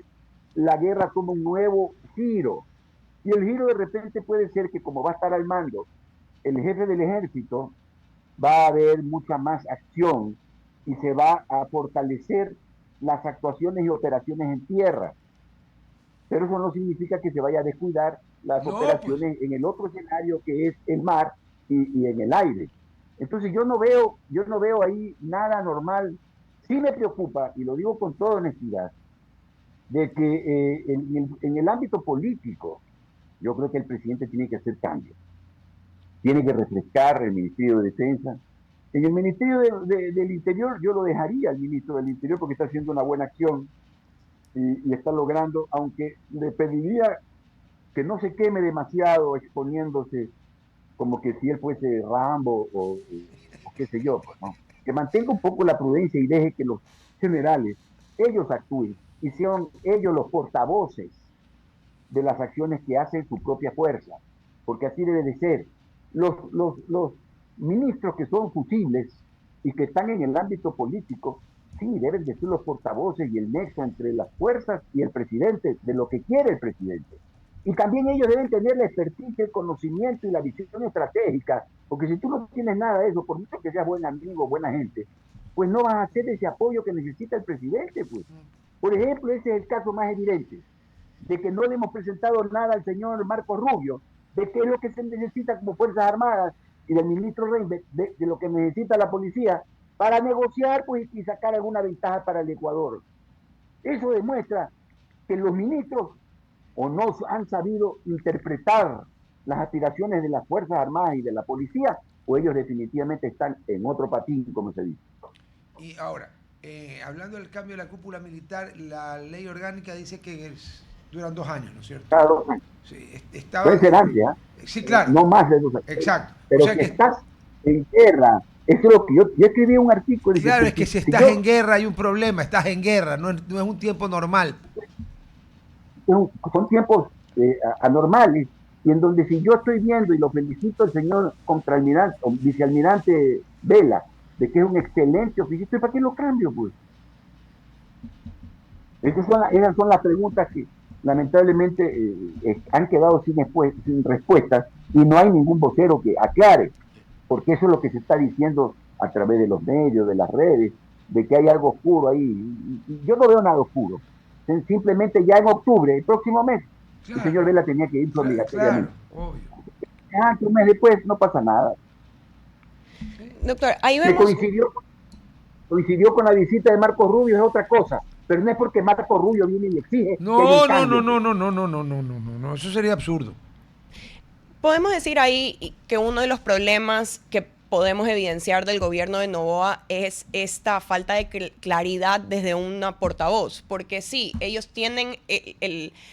la guerra toma un nuevo giro. Y el giro de repente puede ser que como va a estar al mando el jefe del ejército, va a haber mucha más acción y se va a fortalecer las actuaciones y operaciones en tierra. Pero eso no significa que se vaya a descuidar las operaciones en el otro escenario que es el mar y en el aire. Entonces yo no veo ahí nada normal. Sí me preocupa, y lo digo con toda honestidad, de que en el ámbito político yo creo que el presidente tiene que hacer cambios. Tiene que refrescar el Ministerio de Defensa. En el Ministerio del Interior yo lo dejaría al ministro del Interior porque está haciendo una buena acción y está logrando, aunque le pediría que no se queme demasiado exponiéndose como que si él fuese Rambo o qué sé yo, pues, ¿no? Que mantenga un poco la prudencia y deje que los generales, ellos actúen y sean ellos los portavoces de las acciones que hacen su propia fuerza, porque así debe de ser. Los ministros que son fusibles y que están en el ámbito político, sí, deben de ser los portavoces y el nexo entre las fuerzas y el presidente, de lo que quiere el presidente. Y también ellos deben tener la expertise, el conocimiento y la visión estratégica, porque si tú no tienes nada de eso, por mucho que seas buen amigo, buena gente, pues no vas a hacer ese apoyo que necesita el presidente, pues. Por ejemplo, ese es el caso más evidente, de que no le hemos presentado nada al señor Marcos Rubio, de qué es lo que se necesita como Fuerzas Armadas y del ministro Rey, de lo que necesita la policía para negociar pues, y sacar alguna ventaja para el Ecuador. Eso demuestra que los ministros o no han sabido interpretar las aspiraciones de las Fuerzas Armadas y de la policía, o ellos definitivamente están en otro patín, como se dice. Y ahora, hablando del cambio de la cúpula militar, la ley orgánica dice que duran 2 años, ¿no es cierto? Cada 2 años. Sí, estaba... Puede ser antes, ¿eh? Sí, claro. No más de 2 años. Exacto. Pero o sea que estás en guerra, eso es lo que yo escribí un artículo. Claro, es que si estás en guerra hay un problema, estás en guerra, no es un tiempo normal. Son tiempos anormales, y en donde si yo estoy viendo, y lo felicito al señor contraalmirante o vicealmirante Vela, de que es un excelente oficial, ¿para qué lo cambio, pues? Esas son las preguntas que lamentablemente han quedado sin respuestas, y no hay ningún vocero que aclare, porque eso es lo que se está diciendo a través de los medios, de las redes, de que hay algo oscuro ahí. Y yo no veo nada oscuro. Simplemente ya en octubre, el próximo mes, claro, el señor Vela tenía que ir obligatoriamente. Claro, obvio. Un mes después no pasa nada. Doctor, ahí vemos... Coincidió con la visita de Marcos Rubio, es otra cosa, pero no es porque Marcos Rubio viene y exige. No, eso sería absurdo. Podemos decir ahí que uno de los problemas que podemos evidenciar del gobierno de Noboa es esta falta de claridad desde una portavoz, porque sí, ellos tienen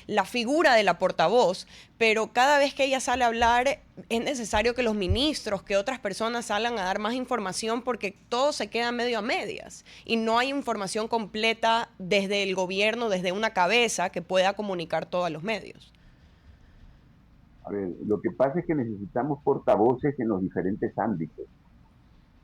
la figura de la portavoz, pero cada vez que ella sale a hablar es necesario que los ministros, que otras personas salgan a dar más información, porque todo se queda medio a medias y no hay información completa desde el gobierno, desde una cabeza que pueda comunicar todo a los medios. A ver, lo que pasa es que necesitamos portavoces en los diferentes ámbitos.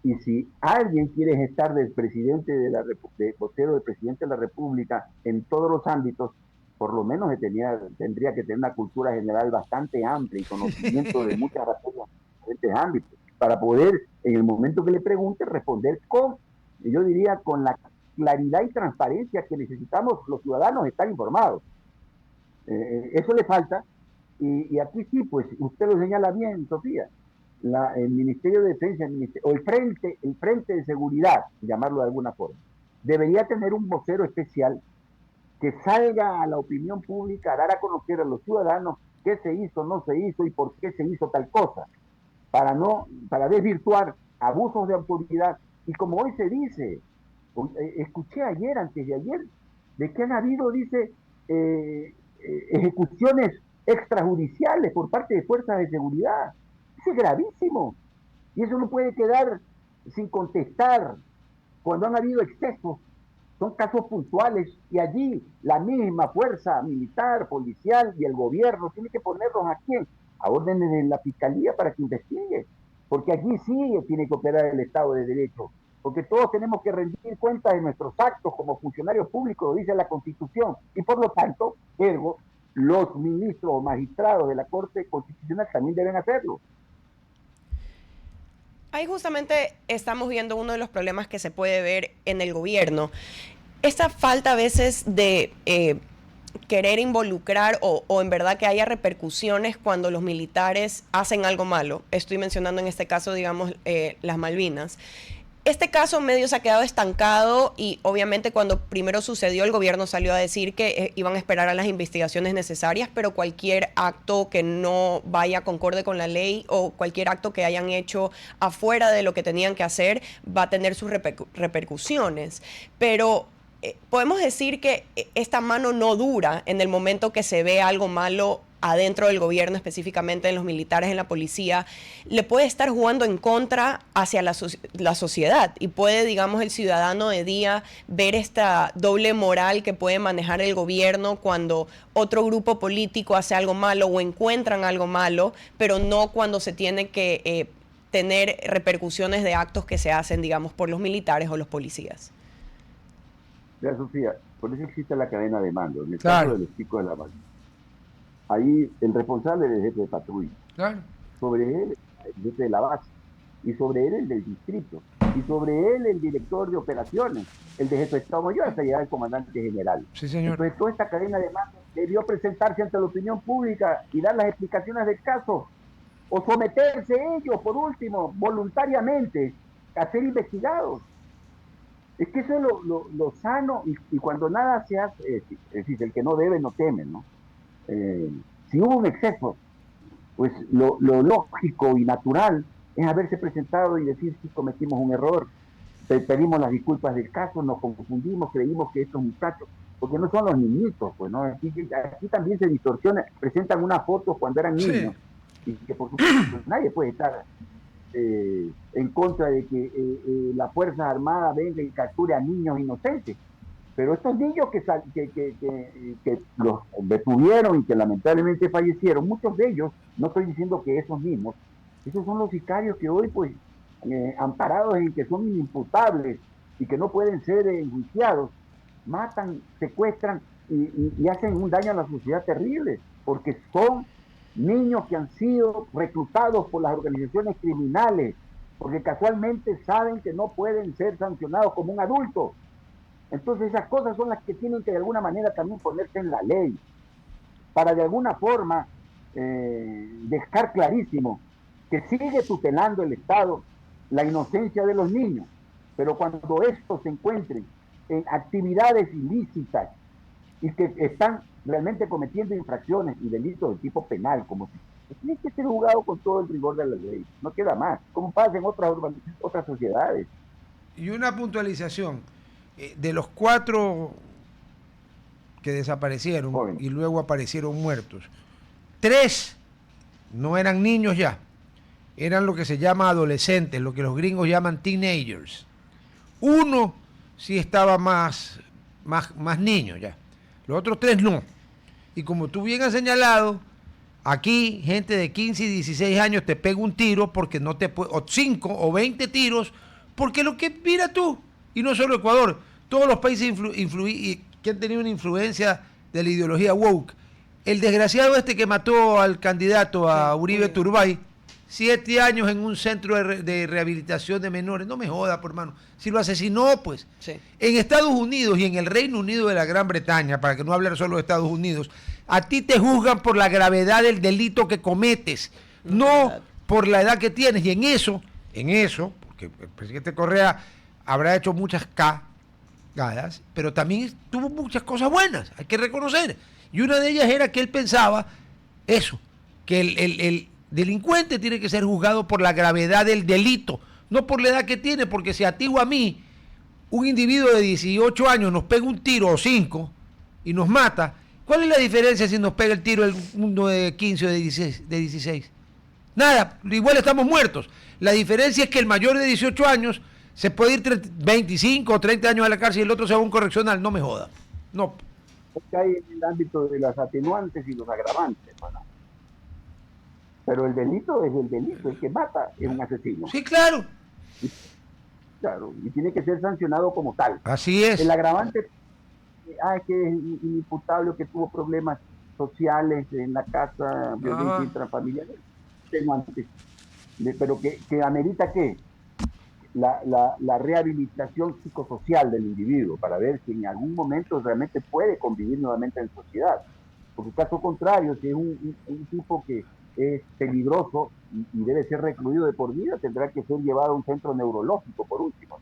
Y si alguien quiere estar del presidente de vocero del presidente de la República en todos los ámbitos, por lo menos tendría que tener una cultura general bastante amplia y conocimiento de muchas materias en diferentes ámbitos, para poder, en el momento que le pregunte, responder yo diría, con la claridad y transparencia que necesitamos los ciudadanos estar informados. Eso le falta. Y aquí sí, pues usted lo señala bien, Sofía. El Ministerio de Defensa o el frente de Seguridad, llamarlo de alguna forma, debería tener un vocero especial que salga a la opinión pública a dar a conocer a los ciudadanos qué se hizo, no se hizo y por qué se hizo tal cosa, para desvirtuar abusos de autoridad. Y como hoy se dice, escuché ayer, antes de ayer, de que han habido, dice, ejecuciones extrajudiciales por parte de fuerzas de seguridad. Eso es gravísimo. Y eso no puede quedar sin contestar cuando han habido excesos. Son casos puntuales y allí la misma fuerza militar, policial y el gobierno tiene que ponerlos aquí a órdenes de la fiscalía para que investigue. Porque aquí sí tiene que operar el Estado de Derecho. Porque todos tenemos que rendir cuenta de nuestros actos como funcionarios públicos, lo dice la Constitución. Y por lo tanto, ergo, los ministros o magistrados de la Corte Constitucional también deben hacerlo. Ahí justamente estamos viendo uno de los problemas que se puede ver en el gobierno. Esta falta a veces de querer involucrar o en verdad que haya repercusiones cuando los militares hacen algo malo. Estoy mencionando en este caso, digamos, las Malvinas. Este caso medio se ha quedado estancado y obviamente cuando primero sucedió el gobierno salió a decir que iban a esperar a las investigaciones necesarias, pero cualquier acto que no vaya concorde con la ley o cualquier acto que hayan hecho afuera de lo que tenían que hacer va a tener sus repercusiones. Pero podemos decir que esta mano no dura en el momento que se ve algo malo adentro del gobierno, específicamente en los militares, en la policía, le puede estar jugando en contra hacia la sociedad y puede, digamos, el ciudadano de día ver esta doble moral que puede manejar el gobierno cuando otro grupo político hace algo malo o encuentran algo malo, pero no cuando se tiene que tener repercusiones de actos que se hacen, digamos, por los militares o los policías. Mira, Sofía, por eso existe la cadena de mando. En el Claro. caso de los chicos de la Malvinas, ahí el responsable del jefe de patrulla, Claro. sobre él el jefe de la base, y sobre él el del distrito, y sobre él el director de operaciones, el de jefe de Estado Mayor, hasta llegar el comandante general. Sí, señor. Entonces toda esta cadena de mando debió presentarse ante la opinión pública y dar las explicaciones del caso, o someterse ellos, por último, voluntariamente, a ser investigados. Es que eso es lo sano, y cuando nada se hace, es decir, el que no debe no teme, ¿no? Si hubo un exceso, pues lo lógico y natural es haberse presentado y decir si cometimos un error, pedimos las disculpas del caso, nos confundimos, creímos que estos muchachos, porque no son los niñitos, pues, ¿no? Aquí también se distorsiona, presentan unas fotos cuando eran niños, sí, y que por supuesto nadie puede estar en contra de que la Fuerza Armada venga y capture a niños inocentes. Pero estos niños que los detuvieron y que lamentablemente fallecieron, muchos de ellos, no estoy diciendo que esos mismos, esos son los sicarios que hoy, pues, amparados en que son inimputables y que no pueden ser enjuiciados, matan, secuestran y hacen un daño a la sociedad terrible, porque son niños que han sido reclutados por las organizaciones criminales, porque casualmente saben que no pueden ser sancionados como un adulto. Entonces esas cosas son las que tienen que de alguna manera también ponerse en la ley, para de alguna forma dejar clarísimo que sigue tutelando el Estado la inocencia de los niños, pero cuando estos se encuentren en actividades ilícitas y que están realmente cometiendo infracciones y delitos de tipo penal, como tiene que ser juzgado con todo el rigor de la ley. No queda más. Como pasa en otras sociedades. Y una puntualización. De los 4 que desaparecieron Joven. y luego aparecieron muertos, 3 no eran niños ya, eran lo que se llama adolescentes, lo que los gringos llaman teenagers. 1 sí estaba más niño ya, los otros 3 no. Y como tú bien has señalado, aquí gente de 15 y 16 años te pega un tiro porque no te puede, o 5 o 20 tiros, porque lo que mira tú, y no solo Ecuador, todos los países que han tenido una influencia de la ideología woke. El desgraciado que mató al candidato a Uribe Turbay, 7 años en un centro de rehabilitación de menores. No me joda, por hermano. Si lo asesinó, pues. Sí. En Estados Unidos y en el Reino Unido de la Gran Bretaña, para que no hablar solo de Estados Unidos, a ti te juzgan por la gravedad del delito que cometes, no por la edad que tienes. Y en eso, porque el presidente Correa habrá hecho muchas cagadas, pero también tuvo muchas cosas buenas, hay que reconocer. Y una de ellas era que él pensaba eso, que el delincuente tiene que ser juzgado por la gravedad del delito, no por la edad que tiene, porque si a ti o a mí un individuo de 18 años nos pega un tiro o 5 y nos mata, ¿cuál es la diferencia si nos pega el tiro uno de 15 o de 16? Nada, igual estamos muertos. La diferencia es que el mayor de 18 años se puede ir 25 o 30 años a la cárcel y el otro se va a un correccional. No me joda. No. Porque hay en el ámbito de las atenuantes y los agravantes, ¿no? Pero el delito es el delito, el que mata es un asesino. Sí, claro. Claro, y tiene que ser sancionado como tal. Así es. El agravante, es que es inimputable, que tuvo problemas sociales en la casa, violencia intrafamiliar, pero que amerita ¿qué? La rehabilitación psicosocial del individuo para ver si en algún momento realmente puede convivir nuevamente en sociedad. Porque caso contrario, si es un tipo que es peligroso y debe ser recluido de por vida, tendrá que ser llevado a un centro neurológico por último.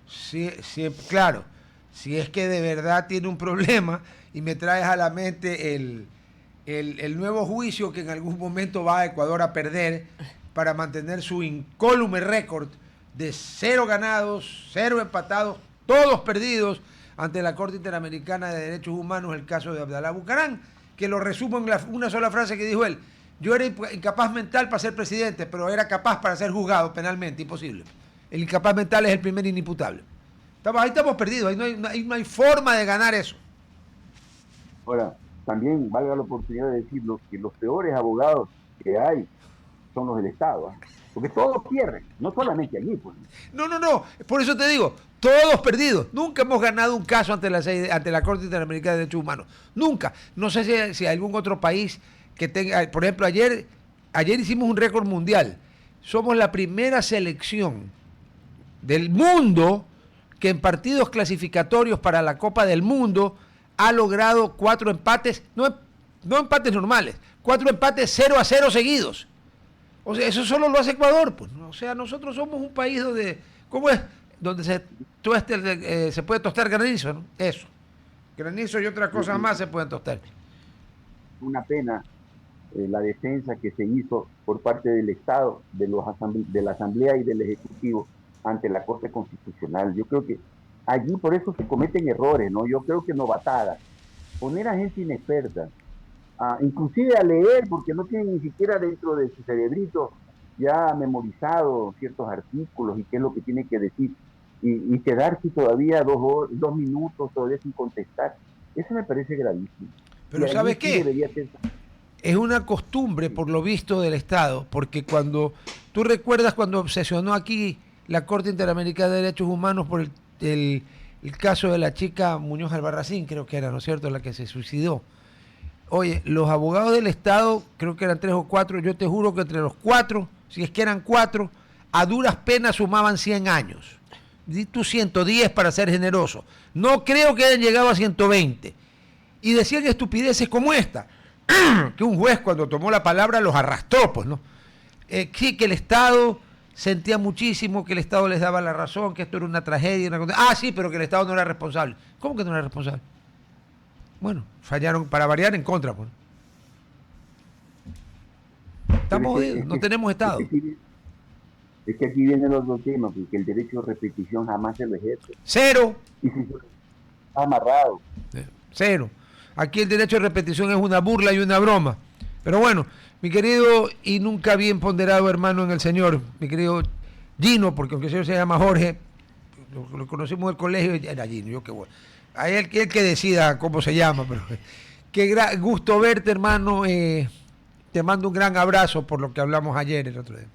Sí, claro. Si es que de verdad tiene un problema y me traes a la mente el nuevo juicio que en algún momento va a Ecuador a perder para mantener su incólume récord de 0 ganados, 0 empatados, todos perdidos ante la Corte Interamericana de Derechos Humanos, el caso de Abdalá Bucarán, que lo resumo en una sola frase que dijo él: yo era incapaz mental para ser presidente, pero era capaz para ser juzgado penalmente, imposible. El incapaz mental es el primer inimputable. Ahí estamos perdidos, ahí no hay forma de ganar eso. Ahora, también valga la oportunidad de decirlo, que los peores abogados que hay son los del Estado, ¿eh? Porque todos pierden, no solamente allí. Pues. No, por eso te digo, todos perdidos. Nunca hemos ganado un caso ante la Corte Interamericana de Derechos Humanos. Nunca. No sé si hay algún otro país que tenga, por ejemplo, ayer hicimos un récord mundial. Somos la primera selección del mundo que en partidos clasificatorios para la Copa del Mundo ha logrado 4 empates, no empates normales, 4 empates 0-0 seguidos. O sea, eso solo lo hace Ecuador, pues. O sea, nosotros somos un país donde, ¿cómo es? Donde se puede tostar granizo, ¿no? Eso. Granizo y otra cosa más se pueden tostar. Una pena la defensa que se hizo por parte del Estado, de la Asamblea y del Ejecutivo ante la Corte Constitucional. Yo creo que allí por eso se cometen errores, ¿no? Yo creo que novatadas, poner a gente inexperta, inclusive a leer, porque no tienen ni siquiera dentro de su cerebrito ya memorizado ciertos artículos y qué es lo que tiene que decir, y quedarse todavía 2 minutos todavía sin contestar. Eso me parece gravísimo. Pero ¿sabes qué? Es una costumbre, por lo visto, del Estado, porque tú recuerdas cuando obsesionó aquí la Corte Interamericana de Derechos Humanos por el caso de la chica Muñoz Albarracín, creo que era, ¿no es cierto?, la que se suicidó. Oye, los abogados del Estado, creo que eran 3 o 4, yo te juro que entre los 4, si es que eran 4, a duras penas sumaban 100 años. Di tú 110 para ser generoso. No creo que hayan llegado a 120. Y decían estupideces como esta, que un juez cuando tomó la palabra los arrastró, pues, ¿no? Sí, que el Estado sentía muchísimo, que el Estado les daba la razón, que esto era una tragedia. Sí, pero que el Estado no era responsable. ¿Cómo que no era responsable? Bueno, fallaron para variar en contra, pues. Estamos jodidos, no tenemos Estado. Es que aquí viene el otro tema, porque el derecho de repetición jamás se lo ejerce. Cero. Y si está amarrado. Cero. Aquí el derecho de repetición es una burla y una broma. Pero bueno, mi querido y nunca bien ponderado hermano en el Señor, mi querido Gino, porque aunque el señor se llama Jorge, lo conocimos en el colegio, era Gino, yo qué bueno. A él que decida cómo se llama, pero qué gusto verte, hermano. Te mando un gran abrazo por lo que hablamos ayer, el otro día.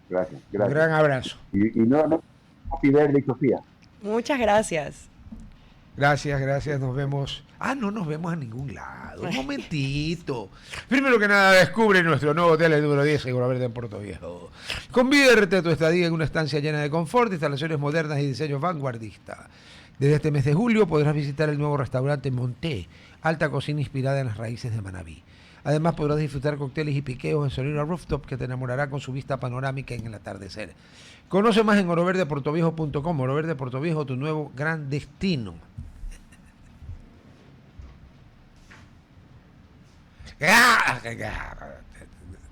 Gracias. Un gran abrazo. Y no, happy birthday, Sofía. Muchas gracias. Gracias, nos vemos. No nos vemos a ningún lado. Un momentito. Primero que nada, descubre nuestro nuevo hotel, el número 10, Seguro Verde en Puerto Viejo. Convierte tu estadía en una estancia llena de confort, instalaciones modernas y diseños vanguardistas. Desde este mes de julio podrás visitar el nuevo restaurante Monté, alta cocina inspirada en las raíces de Manabí. Además podrás disfrutar cócteles y piqueos en Solera Rooftop que te enamorará con su vista panorámica en el atardecer. Conoce más en oroverdeportoviejo.com. Oro Verde Puerto Viejo, tu nuevo gran destino.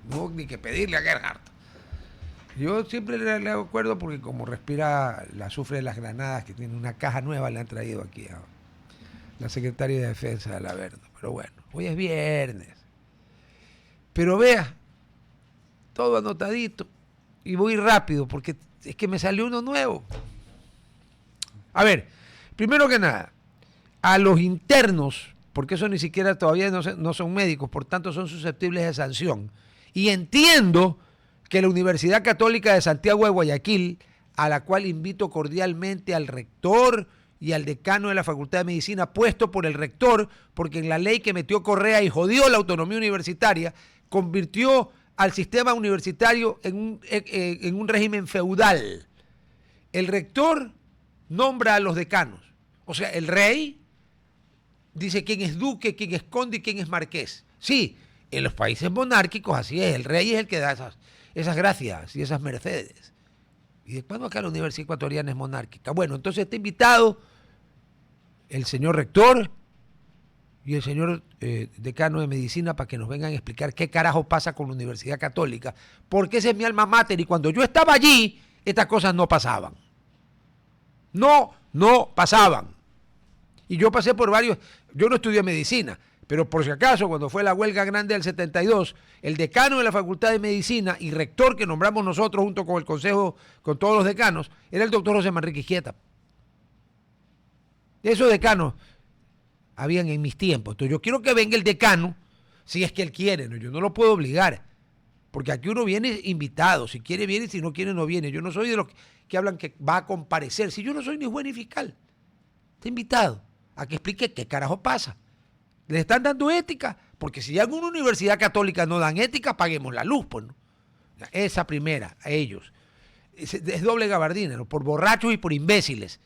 No ni que pedirle a Gerhard. Yo siempre le acuerdo porque como respira el azufre de las granadas, que tiene una caja nueva, le han traído aquí a la secretaria de Defensa de la Verno. Pero bueno, hoy es viernes. Pero vea, todo anotadito. Y voy rápido porque es que me salió uno nuevo. A ver, primero que nada, a los internos, porque eso ni siquiera todavía no son médicos, por tanto son susceptibles de sanción. Y entiendo que la Universidad Católica de Santiago de Guayaquil, a la cual invito cordialmente al rector y al decano de la Facultad de Medicina, puesto por el rector, porque en la ley que metió Correa y jodió la autonomía universitaria, convirtió al sistema universitario en un régimen feudal. El rector nombra a los decanos. O sea, el rey dice quién es duque, quién es conde y quién es marqués. Sí, en los países monárquicos así es. El rey es el que da esas gracias y esas mercedes. ¿Y de cuándo acá la Universidad Ecuatoriana es monárquica? Bueno, entonces está invitado el señor rector y el señor decano de medicina para que nos vengan a explicar qué carajo pasa con la Universidad Católica, porque ese es mi alma mater y cuando yo estaba allí, estas cosas no pasaban. No pasaban. Y yo pasé por varios, yo no estudié medicina, pero por si acaso, cuando fue la huelga grande del 72, el decano de la Facultad de Medicina y rector que nombramos nosotros junto con el consejo, con todos los decanos, era el doctor José Manrique Izquieta. Esos decanos habían en mis tiempos. Entonces yo quiero que venga el decano, si es que él quiere, ¿no? Yo no lo puedo obligar, porque aquí uno viene invitado, si quiere viene, si no quiere no viene. Yo no soy de los que hablan que va a comparecer, si yo no soy ni juez ni fiscal. Está invitado a que explique qué carajo pasa. ¿Le están dando ética? Porque si ya en una universidad católica no dan ética, paguemos la luz, pues, ¿no? Esa primera, a ellos. Es doble gabardina, ¿no? Por borrachos y por imbéciles.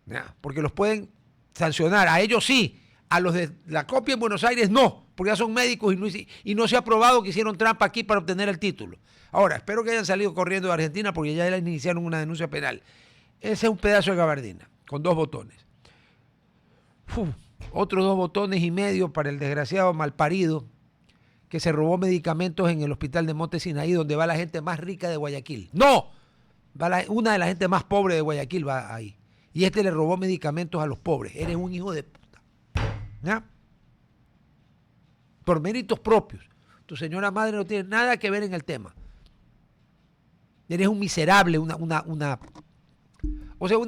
¿Ya? Porque los pueden sancionar. A ellos sí, a los de la copia en Buenos Aires no, porque ya son médicos y no se ha probado que hicieron trampa aquí para obtener el título. Ahora, espero que hayan salido corriendo de Argentina porque ya les iniciaron una denuncia penal. Ese es un pedazo de gabardina, con 2 botones. Otros 2 botones y medio para el desgraciado malparido que se robó medicamentos en el hospital de Monte Sinaí, donde va la gente más rica de Guayaquil. ¡No! Una de la gente más pobre de Guayaquil va ahí. Y este le robó medicamentos a los pobres. Eres un hijo de puta. ¿Ya? Por méritos propios. Tu señora madre no tiene nada que ver en el tema. Eres un miserable, una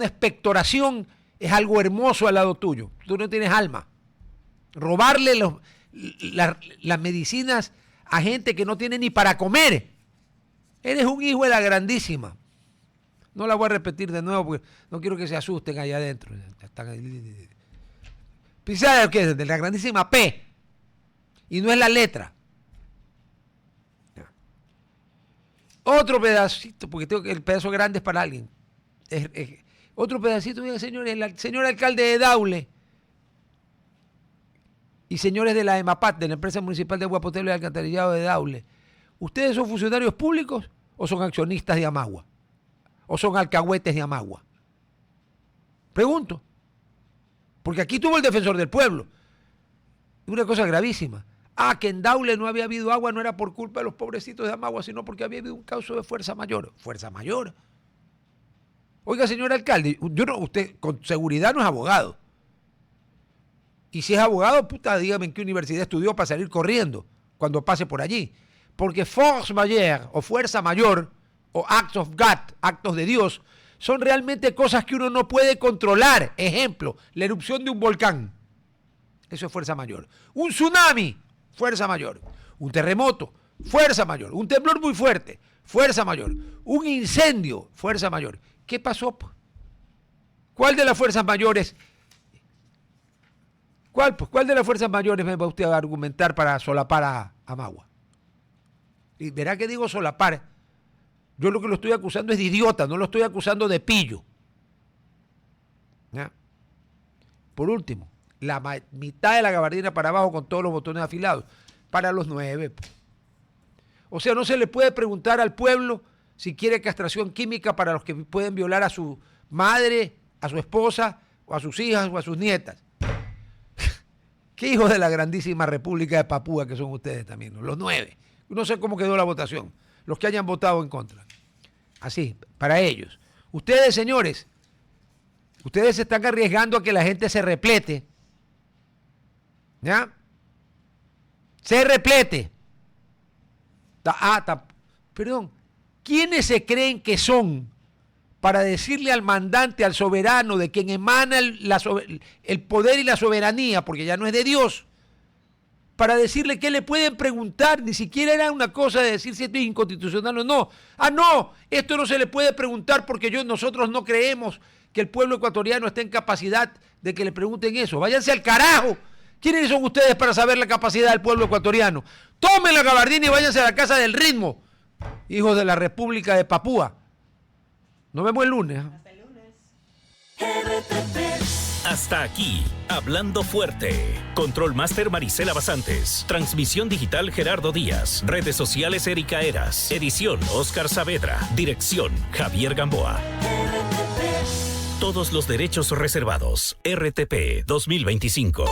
expectoración es algo hermoso al lado tuyo. Tú no tienes alma. Robarle las medicinas a gente que no tiene ni para comer. Eres un hijo de la grandísima. No la voy a repetir de nuevo porque no quiero que se asusten allá adentro. ¿Sabes qué es? De la grandísima P. Y no es la letra. Otro pedacito, porque tengo que el pedazo grande es para alguien. Otro pedacito, señores, el señor alcalde de Daule y señores de la EMAPAT, de la Empresa Municipal de Agua Potable y Alcantarillado de Daule. ¿Ustedes son funcionarios públicos o son accionistas de Amagua? ¿O son alcahuetes de Amagua? Pregunto. Porque aquí tuvo el defensor del pueblo. Una cosa gravísima. Que en Daule no había habido agua, no era por culpa de los pobrecitos de Amagua, sino porque había habido un caso de fuerza mayor. ¿Fuerza mayor? Oiga, señor alcalde, usted con seguridad no es abogado. Y si es abogado, puta, dígame en qué universidad estudió para salir corriendo cuando pase por allí. Porque force majeure o fuerza mayor o acts of God, actos de Dios, son realmente cosas que uno no puede controlar. Ejemplo, la erupción de un volcán. Eso es fuerza mayor. Un tsunami, fuerza mayor. Un terremoto, fuerza mayor. Un temblor muy fuerte, fuerza mayor. Un incendio, fuerza mayor. ¿Qué pasó? ¿Cuál de las fuerzas mayores? ¿Cuál de las fuerzas mayores me va usted a argumentar para solapar a Amagua? Y verá que digo solapar. Yo lo que lo estoy acusando es de idiota, no lo estoy acusando de pillo. ¿Ya? Por último, la mitad de la gabardina para abajo con todos los botones afilados, para los 9. O sea, no se le puede preguntar al pueblo si quiere castración química para los que pueden violar a su madre, a su esposa, o a sus hijas, o a sus nietas. Qué hijos de la grandísima República de Papúa que son ustedes también, ¿no? Los 9. No sé cómo quedó la votación, los que hayan votado en contra. Así, para ellos. Ustedes, señores, ustedes se están arriesgando a que la gente se replete. ¿Ya? Se replete. Perdón. ¿Quiénes se creen que son para decirle al mandante, al soberano, de quien emana el poder y la soberanía, porque ya no es de Dios, para decirle qué le pueden preguntar? Ni siquiera era una cosa de decir si esto es inconstitucional o no. No, esto no se le puede preguntar porque nosotros no creemos que el pueblo ecuatoriano esté en capacidad de que le pregunten eso. Váyanse al carajo. ¿Quiénes son ustedes para saber la capacidad del pueblo ecuatoriano? Tomen la gabardina y váyanse a la casa del ritmo, hijos de la República de Papúa. Nos vemos el lunes. Hasta el lunes. Hasta aquí, Hablando Fuerte. Control Master Marisela Basantes. Transmisión digital Gerardo Díaz. Redes sociales Erika Eras. Edición Oscar Saavedra. Dirección Javier Gamboa. Todos los derechos reservados. RTP 2025.